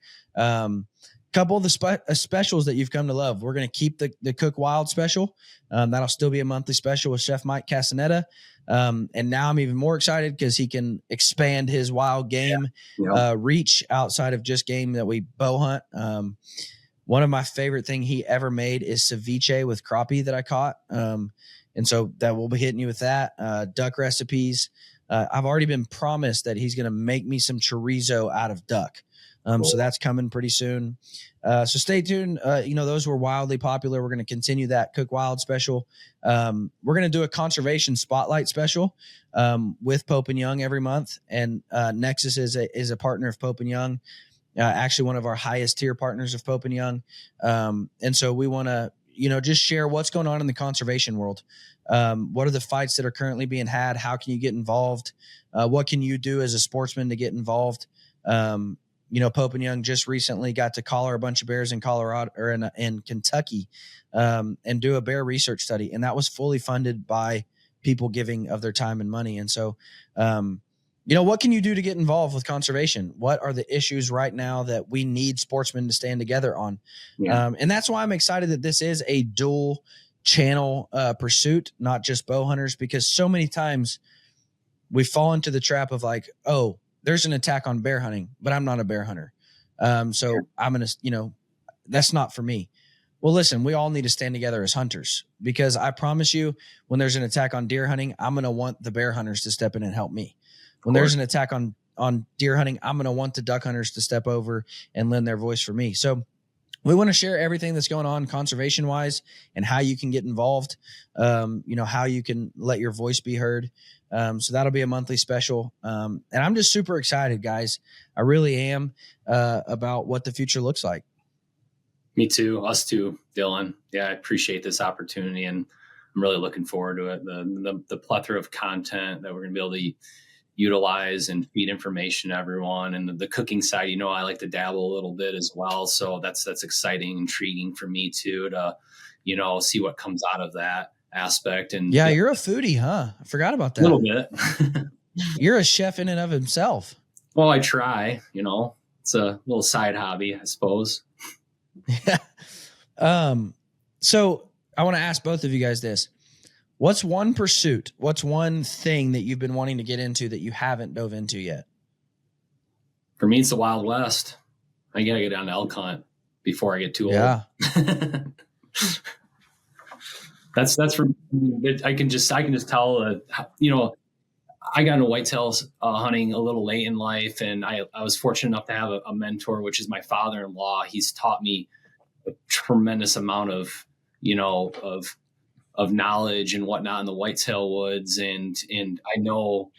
Couple of the specials that you've come to love. We're going to keep the Cook Wild special. That'll still be a monthly special with Chef Mike Castaneda. And now I'm even more excited because he can expand his wild game reach outside of just game that we bow hunt. One of my favorite thing he ever made is ceviche with crappie that I caught. And so that we'll be hitting you with that. Duck recipes. I've already been promised that he's going to make me some chorizo out of duck. Cool. So that's coming pretty soon. So stay tuned. Those were wildly popular. We're going to continue that Cook Wild special. We're going to do a conservation spotlight special with Pope and Young every month. And Nexus is a partner of Pope and Young, actually one of our highest tier partners of Pope and Young. And so we want to, just share what's going on in the conservation world. What are the fights that are currently being had? How can you get involved? What can you do as a sportsman to get involved? Pope and Young just recently got to collar a bunch of bears in Colorado or in Kentucky, and do a bear research study. And that was fully funded by people giving of their time and money. And so, what can you do to get involved with conservation? What are the issues right now that we need sportsmen to stand together on? Yeah. And that's why I'm excited that this is a dual channel pursuit, not just bow hunters, because so many times we fall into the trap of like, oh, there's an attack on bear hunting, but I'm not a bear hunter. So I'm going to, that's not for me. Well, listen, we all need to stand together as hunters, because I promise you, when there's an attack on deer hunting, I'm going to want the bear hunters to step in and help me. When there's an attack on deer hunting, I'm going to want the duck hunters to step over and lend their voice for me. So we want to share everything that's going on conservation wise and how you can get involved, how you can let your voice be heard. So that'll be a monthly special. And I'm just super excited, guys. I really am, about what the future looks like. Me too. Us too, Dylan. Yeah, I appreciate this opportunity, and I'm really looking forward to it. The plethora of content that we're going to be able to utilize and feed information to everyone. And the cooking side, I like to dabble a little bit as well. So that's exciting, intriguing for me too, to, see what comes out of that aspect. And yeah, you're a foodie, huh? I forgot about that. A little bit. You're a chef in and of himself. Well, I try, it's a little side hobby, I suppose. Yeah. So I want to ask both of you guys this. What's one pursuit? What's one thing that you've been wanting to get into that you haven't dove into yet? For me, it's the Wild West. I got to get down to elk hunt before I get too old. Yeah. That's for me. I can just tell, I got into whitetails hunting a little late in life, and I was fortunate enough to have a mentor, which is my father-in-law. He's taught me a tremendous amount of knowledge and whatnot in the whitetail woods. And I know,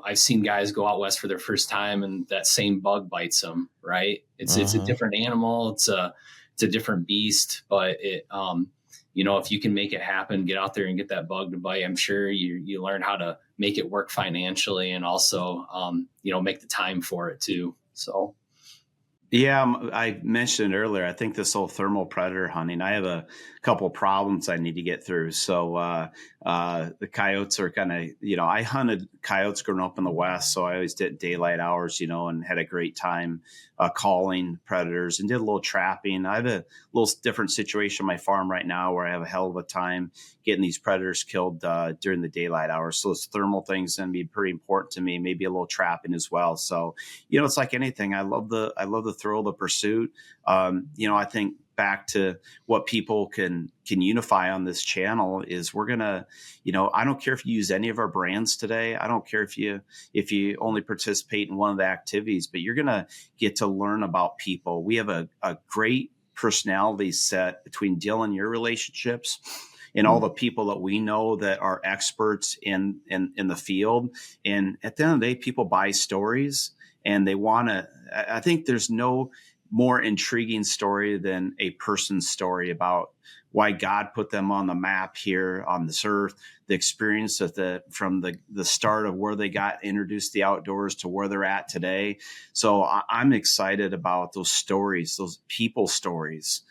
I've seen guys go out west for their first time and that same bug bites them, right? It's a different animal. It's a different beast, but it, if you can make it happen, get out there and get that bug to bite, I'm sure you learn how to make it work financially, and also, make the time for it too. So. Yeah, I mentioned earlier, I think this whole thermal predator hunting, I have a couple problems I need to get through. So the coyotes are kind of, I hunted coyotes growing up in the West. So I always did daylight hours, and had a great time calling predators and did a little trapping. I have a little different situation on my farm right now where I have a hell of a time getting these predators killed during the daylight hours. So this thermal thing's going to be pretty important to me, maybe a little trapping as well. So, it's like anything. I love the thrill of the pursuit. I think back to what people can unify on this channel is we're going to, I don't care if you use any of our brands today. I don't care if you only participate in one of the activities, but you're going to get to learn about people. We have a great personality set between Dylan, your relationships, and all the people that we know that are experts in the field. And at the end of the day, people buy stories, and they want to, I think there's no more intriguing story than a person's story about why God put them on the map here on this earth, the experience from the start of where they got introduced to the outdoors to where they're at today. So I'm excited about those stories, those people stories,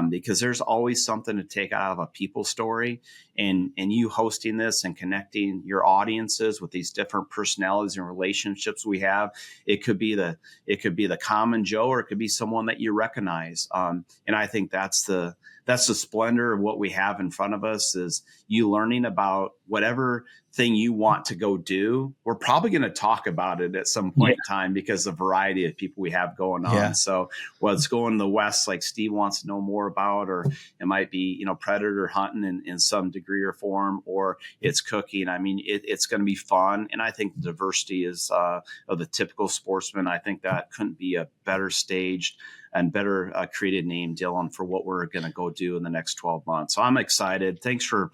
because there's always something to take out of a people story. And you hosting this and connecting your audiences with these different personalities and relationships we have, it could be the common Joe, or it could be someone that you recognize. And I think that's the splendor of what we have in front of us, is you learning about whatever thing you want to go do. We're probably going to talk about it at some point in time because of the variety of people we have going on. Yeah. So whether it's going to the West, like Steve wants to know more about, or it might be, predator hunting in some degree or form, or it's cooking. I mean, it's going to be fun. And I think the diversity is of the typical sportsman. I think that couldn't be a better staged and better created name, Dylan, for what we're going to go do in the next 12 months. So I'm excited. Thanks for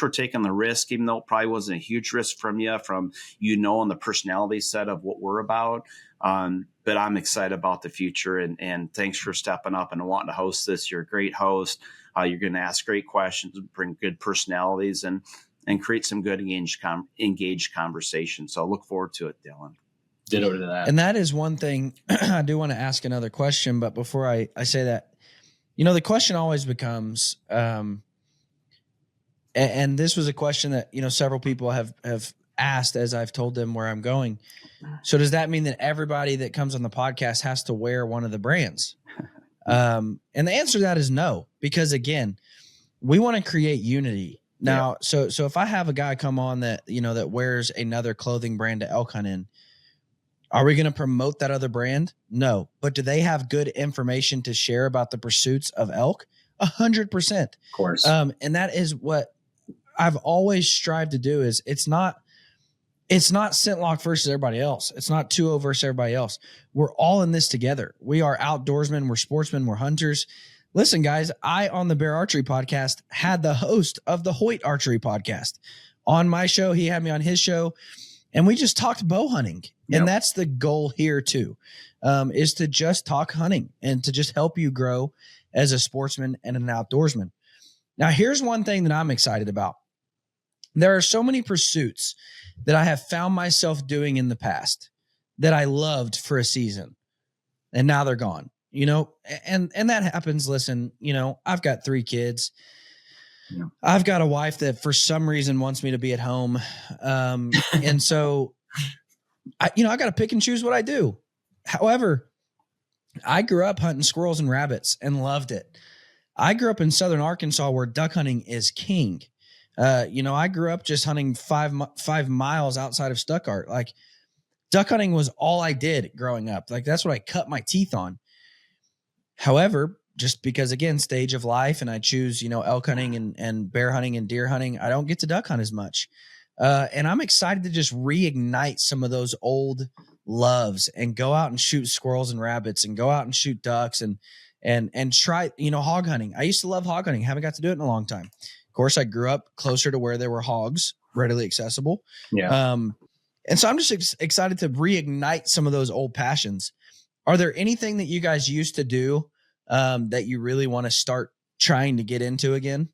taking the risk, even though it probably wasn't a huge risk from you, and the personality set of what we're about. But I'm excited about the future, and thanks for stepping up and wanting to host this. You're a great host. You're going to ask great questions, bring good personalities, and create some good engaged conversation. So I look forward to it, Dylan. Ditto to that. And that is one thing. I do want to ask another question, but before I say that, the question always becomes, and this was a question that, several people have asked as I've told them where I'm going. So does that mean that everybody that comes on the podcast has to wear one of the brands? And the answer to that is no, because again, we want to create unity. Now, so if I have a guy come on that, that wears another clothing brand to elk hunt in, are we going to promote that other brand? No. But do they have good information to share about the pursuits of elk? 100%. Of course. And that is what I've always strived to do. Is it's not Scentlock versus everybody else. It's not 2-0 versus everybody else. We're all in this together. We are outdoorsmen. We're sportsmen. We're hunters. Listen, guys, I, on the Bear Archery podcast, had the host of the Hoyt Archery podcast on my show. He had me on his show, and we just talked bow hunting. Yep. And that's the goal here too, is to just talk hunting and to just help you grow as a sportsman and an outdoorsman. Now, here's one thing that I'm excited about. There are so many pursuits that I have found myself doing in the past that I loved for a season, and now they're gone, and that happens. Listen, I've got 3 kids. Yeah. I've got a wife that for some reason wants me to be at home. And so I got to pick and choose what I do. However, I grew up hunting squirrels and rabbits and loved it. I grew up in Southern Arkansas where duck hunting is king. I grew up just hunting 5 miles outside of Stuttgart. Like, duck hunting was all I did growing up. Like, that's what I cut my teeth on. However, just because, again, stage of life, and I choose, elk hunting and bear hunting and deer hunting, I don't get to duck hunt as much. And I'm excited to just reignite some of those old loves and go out and shoot squirrels and rabbits and go out and shoot ducks and try, hog hunting. I used to love hog hunting. Haven't got to do it in a long time. Of course, I grew up closer to where there were hogs readily accessible. Yeah. And so I'm just excited to reignite some of those old passions. Are there anything that you guys used to do that you really want to start trying to get into again?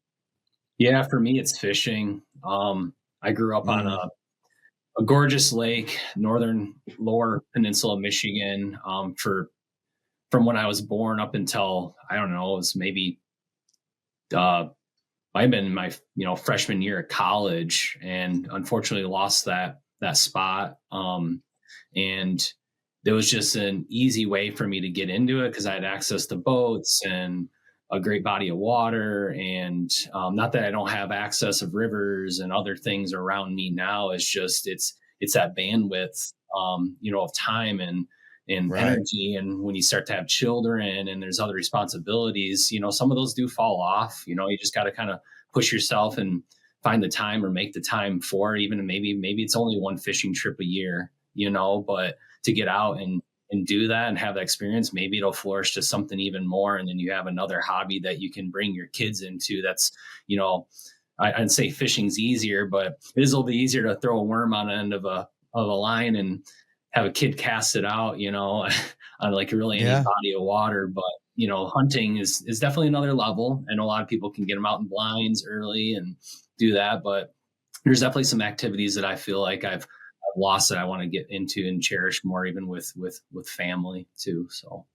Yeah, for me, it's fishing. I grew up on a gorgeous lake, northern lower peninsula of Michigan, from when I was born up until, I don't know, it was maybe I've been in my freshman year of college, and unfortunately lost that spot. And there was just an easy way for me to get into it because I had access to boats and a great body of water. And not that I don't have access of rivers and other things around me now. It's just, it's that bandwidth, of time and right. energy. And when you start to have children and there's other responsibilities, some of those do fall off. You just got to kind of push yourself and find the time or make the time for it. Even maybe it's only one fishing trip a year, but to get out and do that and have that experience, maybe it'll flourish to something even more. And then you have another hobby that you can bring your kids into. That's, I'd say fishing's easier, but it is a little bit easier to throw a worm on the end of a line and have a kid cast it out, on like really any body of water. But, hunting is definitely another level. And a lot of people can get them out in blinds early and do that. But there's definitely some activities that I feel like I've lost that I want to get into and cherish more, even with family too. So,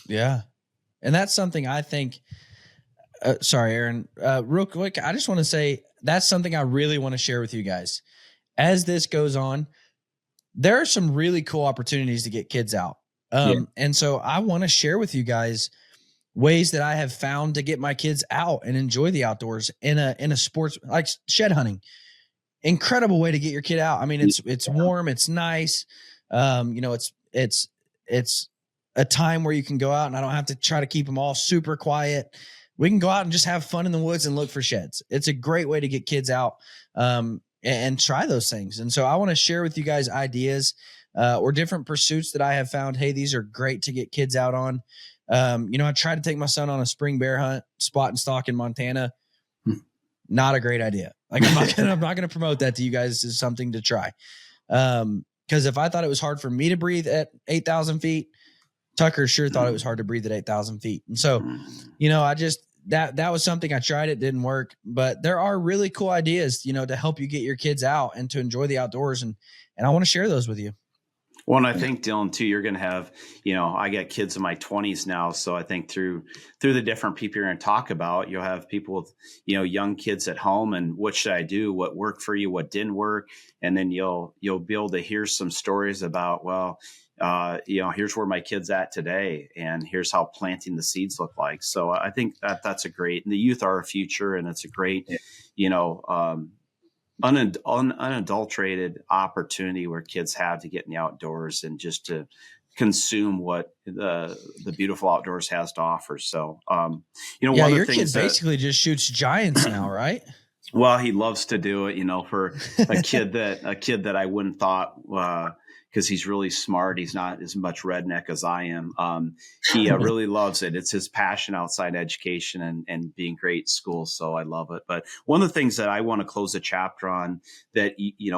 yeah. And that's something I think, sorry, Aaron, real quick. I just want to say that's something I really want to share with you guys. As this goes on, there are some really cool opportunities to get kids out. And so I want to share with you guys ways that I have found to get my kids out and enjoy the outdoors in a sports like shed hunting. Incredible way to get your kid out. I mean, it's warm, it's nice. It's a time where you can go out and I don't have to try to keep them all super quiet. We can go out and just have fun in the woods and look for sheds. It's a great way to get kids out and try those things. And so I want to share with you guys ideas or different pursuits that I have found. Hey, these are great to get kids out on. I tried to take my son on a spring bear hunt, spot and stalk in Montana. Not a great idea. Like I'm not going to promote that to you guys as something to try. Because if I thought it was hard for me to breathe at 8,000 feet, Tucker sure thought it was hard to breathe at 8,000 feet. And so, I just, that was something I tried. It didn't work, but there are really cool ideas, to help you get your kids out and to enjoy the outdoors. And I want to share those with you. Well, and I think, Dylan, too, you're going to have, I got kids in my 20s now. So I think through the different people you're going to talk about, you'll have people with, young kids at home, and what should I do? What worked for you? What didn't work? And then you'll be able to hear some stories about, here's where my kid's at today, and here's how planting the seeds look like. So I think that's a great, and the youth are our future, and it's a great, unadulterated opportunity where kids have to get in the outdoors and just to consume what the beautiful outdoors has to offer. So, one of your the kid basically just shoots giants now, right? Well, he loves to do it, for a kid that I wouldn't thought, because he's really smart. He's not as much redneck as I am. He really loves it. It's his passion outside education and being great at school. So I love it. But one of the things that I want to close the chapter on that,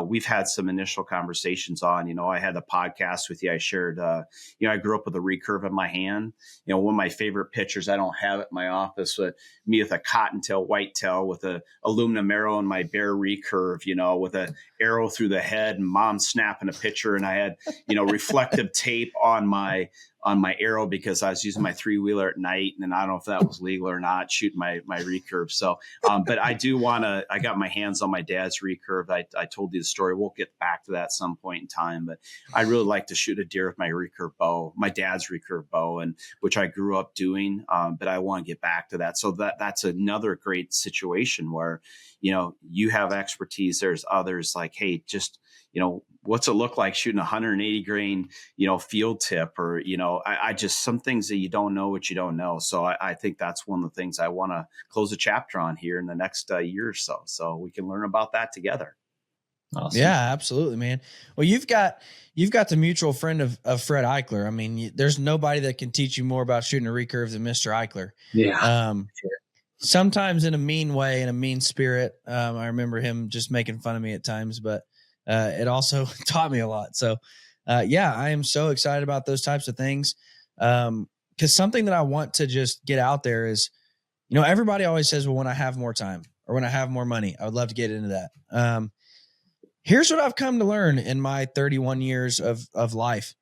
we've had some initial conversations on, I had a podcast with you. I shared, I grew up with a recurve in my hand. One of my favorite pictures, I don't have it in my office, but me with a cottontail whitetail with a aluminum arrow in my bare recurve, with a arrow through the head, and mom snapping a picture. And I had, reflective tape on my arrow because I was using my 3-wheeler at night, and I don't know if that was legal or not, shooting my recurve. So, but I got my hands on my dad's recurve. I told you the story. We'll get back to that at some point in time, but I really like to shoot a deer with my recurve bow, my dad's recurve bow, and which I grew up doing. But I want to get back to that. So that's another great situation where, you have expertise. There's others like, hey, just, what's it look like shooting 180 grain, field tip, or, I just, some things that you don't know what you don't know. So I think that's one of the things I want to close a chapter on here in the next year or so. So we can learn about that together. Awesome. Yeah, absolutely, man. Well, you've got the mutual friend of Fred Eichler. I mean, there's nobody that can teach you more about shooting a recurve than Mr. Eichler. Yeah. Sure. Sometimes in a mean way, in a mean spirit. I remember him just making fun of me at times, but it also taught me a lot. So, I am so excited about those types of things. Because something that I want to just get out there is, everybody always says, well, when I have more time or when I have more money, I would love to get into that. Here's what I've come to learn in my 31 years of life.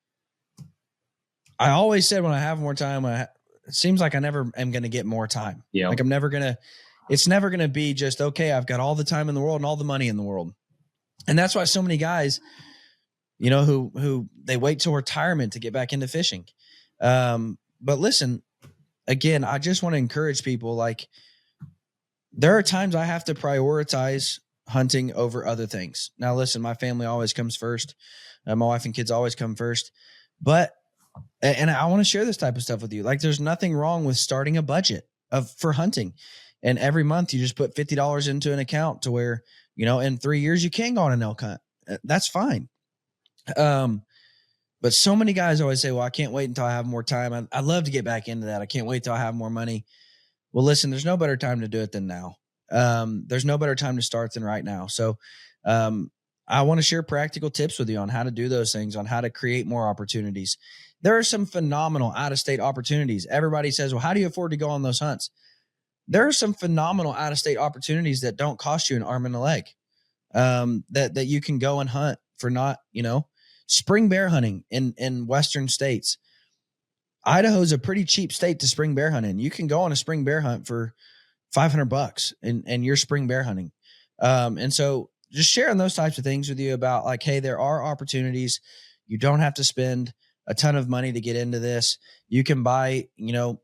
I always said when I have more time, it seems like I never am going to get more time. Yeah. Like it's never going to be just, okay, I've got all the time in the world and all the money in the world. And that's why so many guys, who they wait till retirement to get back into fishing. But listen, again, I just want to encourage people. Like, there are times I have to prioritize hunting over other things. Now, listen, my family always comes first. My wife and kids always come first. And I want to share this type of stuff with you. Like, there's nothing wrong with starting a budget for hunting. And every month you just put $50 into an account to where, in 3 years you can go on an elk hunt. That's fine. But so many guys always say, well, I can't wait until I have more time. I'd love to get back into that. I can't wait till I have more money. Well, listen, there's no better time to do it than now. There's no better time to start than right now. So, I want to share practical tips with you on how to do those things, on how to create more opportunities. There are some phenomenal out-of-state opportunities. Everybody says, well, how do you afford to go on those hunts? There are some phenomenal out-of-state opportunities that don't cost you an arm and a leg, that you can go and hunt for not, spring bear hunting in Western states. Idaho's a pretty cheap state to spring bear hunt in. You can go on a spring bear hunt for $500 and you're spring bear hunting. And so just sharing those types of things with you about like, hey, there are opportunities. You don't have to spend a ton of money to get into this. You can buy,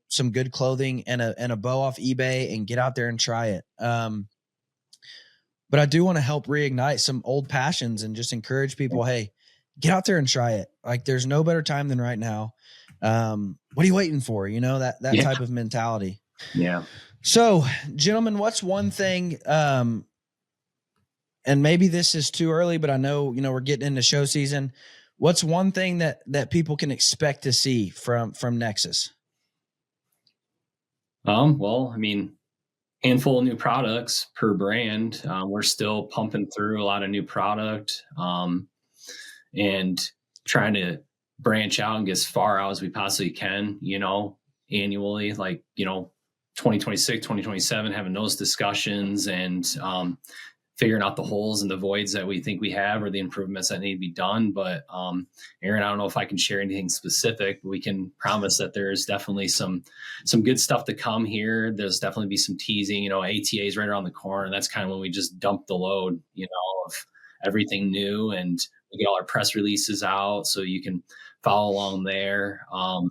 some good clothing and a bow off eBay and get out there and try it. But I do want to help reignite some old passions and just encourage people, hey, get out there and try it. Like, there's no better time than right now. What are you waiting for? That type of mentality. Yeah. So, gentlemen, what's one thing, and maybe this is too early, but I know, we're getting into show season. What's one thing that people can expect to see from Nexus? Well, handful of new products per brand. We're still pumping through a lot of new product. and trying to branch out and get as far out as we possibly can, annually, like, 2026, 2027, having those discussions and figuring out the holes and the voids that we think we have or the improvements that need to be done. But Aaron, I don't know if I can share anything specific, but we can promise that there's definitely some good stuff to come here. There's definitely be some teasing, ATA is right around the corner. That's kind of when we just dump the load, of everything new, and we get all our press releases out so you can follow along there. And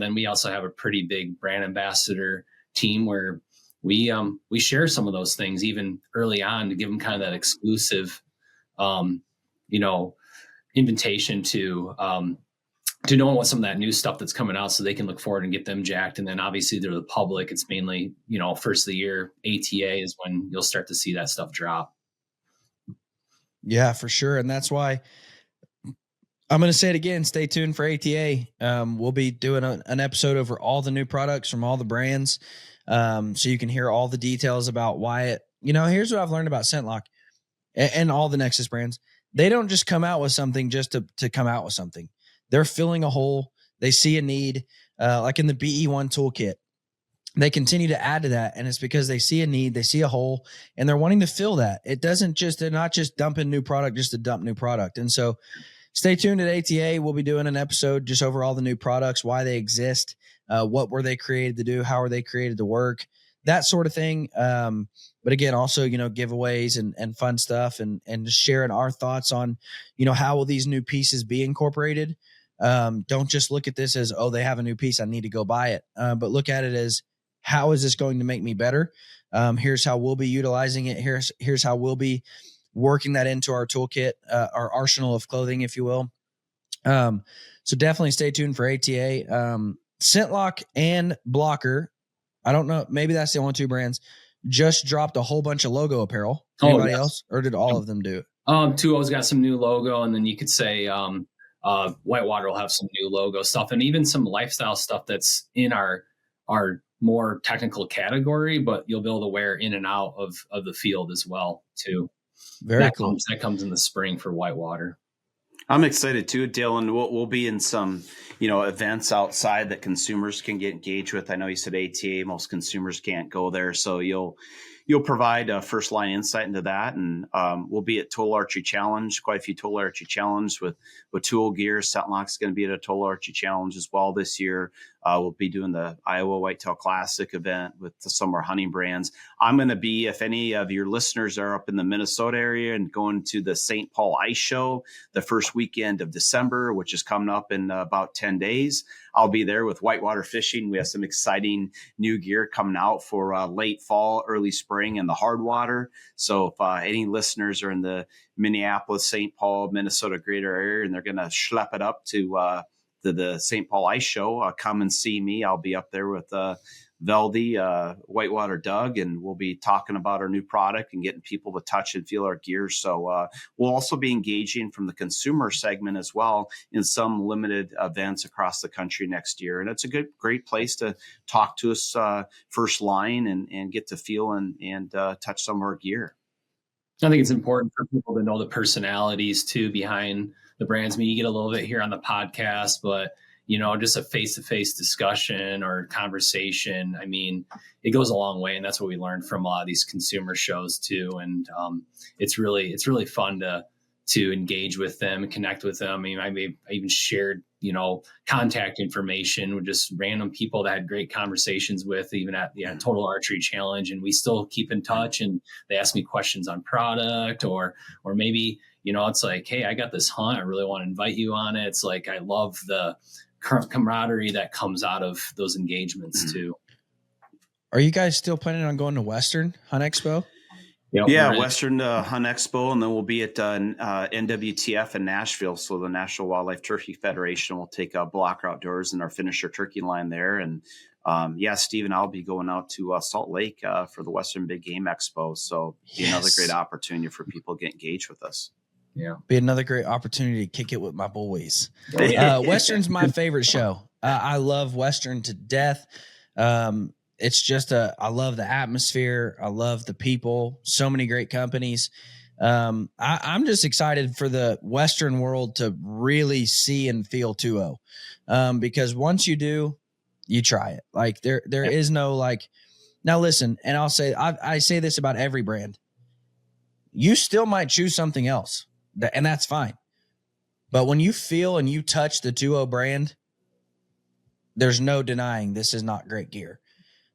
then we also have a pretty big brand ambassador team where we share some of those things even early on to give them kind of that exclusive, invitation to know what some of that new stuff that's coming out so they can look forward and get them jacked. And then obviously they're the public. It's mainly, first of the year, ATA is when you'll start to see that stuff drop. Yeah, for sure. And that's why I'm going to say it again. Stay tuned for ATA. We'll be doing an episode over all the new products from all the brands. So you can hear all the details about why it, here's what I've learned about ScentLock and all the Nexus brands. They don't just come out with something just to come out with something. They're filling a hole. They see a need, like in the BE1 toolkit. They continue to add to that. And it's because they see a need, they see a hole, and they're wanting to fill that. They're not just dumping new product just to dump new product. And so stay tuned at ATA. We'll be doing an episode just over all the new products, why they exist, what were they created to do, how are they created to work, that sort of thing. But again, also, giveaways and fun stuff and just sharing our thoughts on, how will these new pieces be incorporated? Don't just look at this as, oh, they have a new piece, I need to go buy it. But look at it as, how is this going to make me better? Here's how we'll be utilizing it. Here's how we'll be working that into our toolkit, our arsenal of clothing, if you will. So definitely stay tuned for ATA. ScentLock and Blocker, I don't know, maybe that's the only two brands, just dropped a whole bunch of logo apparel. Anybody else? Or did all of them do it? 2O's got some new logo, and then you could say Whitewater will have some new logo stuff, and even some lifestyle stuff that's in our more technical category, but you'll be able to wear in and out of the field as well too. Very cool. That comes in the spring for Whitewater. I'm excited too, Dylan. We'll be in some, events outside that consumers can get engaged with. I know you said ATA, most consumers can't go there. So you'll provide a first line insight into that. And we'll be at Total Archery Challenge, quite a few Total Archery Challenge with tool gear. ScentLock's going to be at a Total Archery Challenge as well this year. We'll be doing the Iowa Whitetail Classic event with some of our hunting brands. I'm going to be, if any of your listeners are up in the Minnesota area, and going to the St. Paul Ice Show the first weekend of December, which is coming up in about 10 days. I'll be there with Whitewater Fishing. We have some exciting new gear coming out for late fall, early spring, and the hard water. So if any listeners are in the Minneapolis, St. Paul, Minnesota greater area, and they're going to schlep it up to the St. Paul Ice Show, come and see me. I'll be up there with Veldy, Whitewater Doug, and we'll be talking about our new product and getting people to touch and feel our gear. So we'll also be engaging from the consumer segment as well in some limited events across the country next year. And it's a great place to talk to us first line and get to feel and touch some of our gear. I think it's important for people to know the personalities too behind the brands. I mean, you get a little bit here on the podcast, but just a face-to-face discussion or conversation, I mean, it goes a long way. And that's what we learned from a lot of these consumer shows too. And it's really fun to engage with them and connect with them. I mean, I even shared, contact information with just random people that I had great conversations with, even at the Total Archery Challenge. And we still keep in touch, and they ask me questions on product or maybe, it's like, hey, I got this hunt, I really want to invite you on it. It's like, I love the camaraderie that comes out of those engagements too. Are you guys still planning on going to Western Hunt Expo? Yeah, Western Hunt Expo, and then we'll be at NWTF in Nashville. So the National Wildlife Turkey Federation will take Blocker Outdoors and our finisher turkey line there. And Steve and I'll be going out to Salt Lake for the Western Big Game Expo. So be another great opportunity for people to get engaged with us. Yeah, be another great opportunity to kick it with my boys. Western's my favorite show. I love Western to death. It's just I love the atmosphere. I love the people. So many great companies. I'm just excited for the Western world to really see and feel 2.0, because once you do, you try it. Like there is no like. Now listen, and I'll say I say this about every brand. You still might choose something else, and that's fine. But when you feel and you touch the 2.0 brand, there's no denying this is not great gear.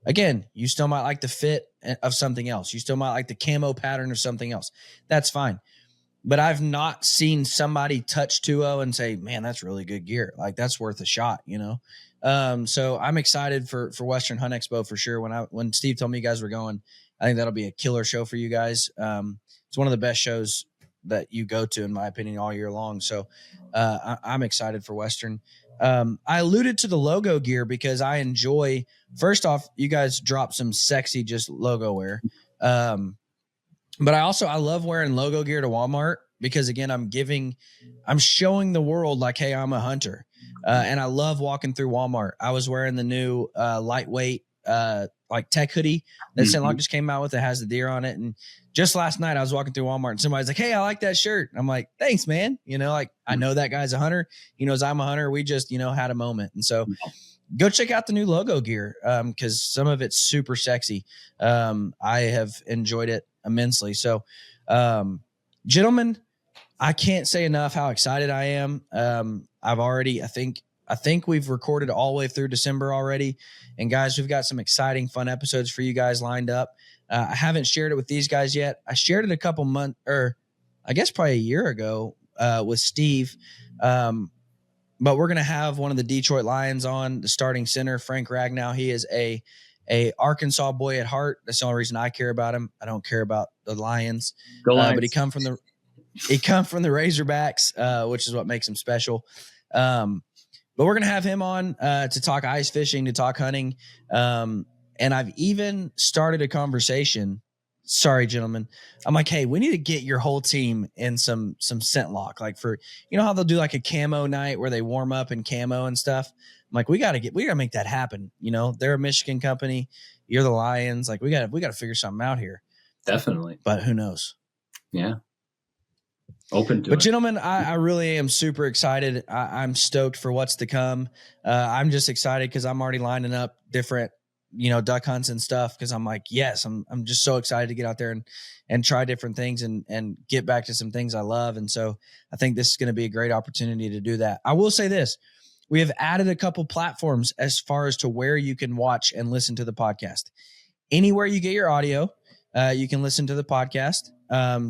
Again, you still might like the fit of something else. You still might like the camo pattern of something else. That's fine. But I've not seen somebody touch 2.0 and say, man, that's really good gear. Like that's worth a shot, you know? So I'm excited for Western Hunt Expo for sure. When Steve told me you guys were going, I think that'll be a killer show for you guys. It's one of the best shows that you go to, in my opinion, all year long. So I'm excited for Western. I alluded to the logo gear because I enjoy, first off, you guys drop some sexy just logo wear. But I love wearing logo gear to Walmart because again, I'm showing the world like, hey, I'm a hunter. And I love walking through Walmart. I was wearing the new lightweight like tech hoodie that Scentlock just came out with. It has the deer on it. And just last night I was walking through Walmart and somebody's like, hey, I like that shirt. I'm like, thanks, man. You know, like I know that guy's a hunter. He knows I'm a hunter. We just, had a moment. And so go check out the new logo gear because some of it's super sexy. I have enjoyed it immensely. So gentlemen, I can't say enough how excited I am. I think we've recorded all the way through December already. And guys, we've got some exciting, fun episodes for you guys lined up. I haven't shared it with these guys yet. I shared it a couple months, or I guess probably a year ago with Steve. But we're going to have one of the Detroit Lions on, the starting center, Frank Ragnow. He is a Arkansas boy at heart. That's the only reason I care about him. I don't care about the Lions. Go Lions. But he come from the Razorbacks, which is what makes him special. But we're going to have him on to talk ice fishing, to talk hunting. And I've even started a conversation. Sorry, gentlemen. I'm like, hey, we need to get your whole team in some Scentlock. Like for, how they'll do like a camo night where they warm up in camo and stuff. I'm like, we got to make that happen. They're a Michigan company. You're the Lions. Like we got to figure something out here. Definitely. But who knows? Yeah. Open to But it. gentlemen, I really am super excited. I'm stoked for what's to come. I'm just excited because I'm already lining up different, duck hunts and stuff. Because I'm like, yes, I'm just so excited to get out there and try different things and get back to some things I love. And so I think this is going to be a great opportunity to do that. I will say this. We have added a couple platforms as far as to where you can watch and listen to the podcast. Anywhere you get your audio, you can listen to the podcast.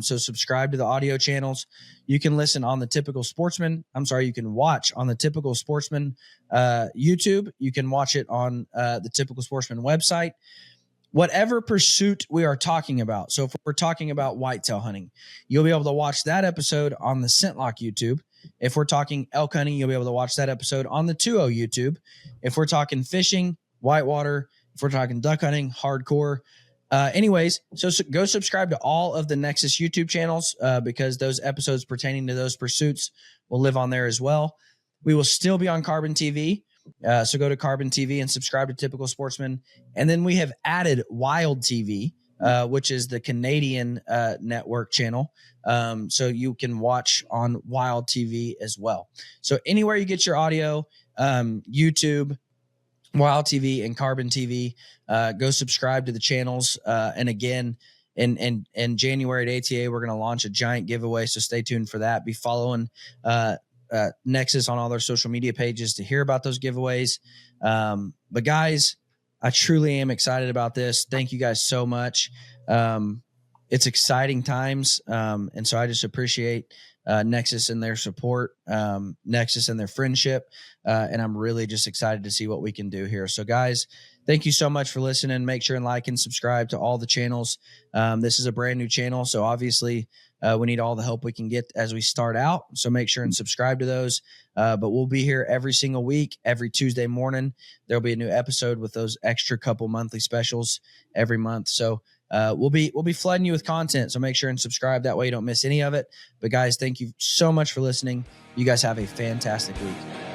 So subscribe to the audio channels. You can listen on the Typical Sportsman. You can watch on the Typical Sportsman YouTube. You can watch it on the Typical Sportsman website. Whatever pursuit we are talking about. So if we're talking about whitetail hunting, you'll be able to watch that episode on the Scentlock YouTube. If we're talking elk hunting, you'll be able to watch that episode on the 2.0 YouTube. If we're talking fishing, whitewater, if we're talking duck hunting, hardcore. Anyways, so go subscribe to all of the Nexus YouTube channels because those episodes pertaining to those pursuits will live on there as well. We will still be on Carbon TV. So go to Carbon TV and subscribe to Typical Sportsman. And then we have added Wild TV, which is the Canadian network channel. So you can watch on Wild TV as well. So anywhere you get your audio, YouTube, Wild TV and Carbon TV, go subscribe to the channels. And again, in January at ATA, we're going to launch a giant giveaway. So stay tuned for that. Be following Nexus on all their social media pages to hear about those giveaways. But guys, I truly am excited about this. Thank you guys so much. It's exciting times. And so I just appreciate Nexus and their support, Nexus and their friendship. And I'm really just excited to see what we can do here. So guys, thank you so much for listening. Make sure and like and subscribe to all the channels. This is a brand new channel. So obviously we need all the help we can get as we start out. So make sure and subscribe to those. But we'll be here every single week, every Tuesday morning. There'll be a new episode with those extra couple monthly specials every month. So we'll be flooding you with content. So make sure and subscribe. That way you don't miss any of it. But guys, thank you so much for listening. You guys have a fantastic week.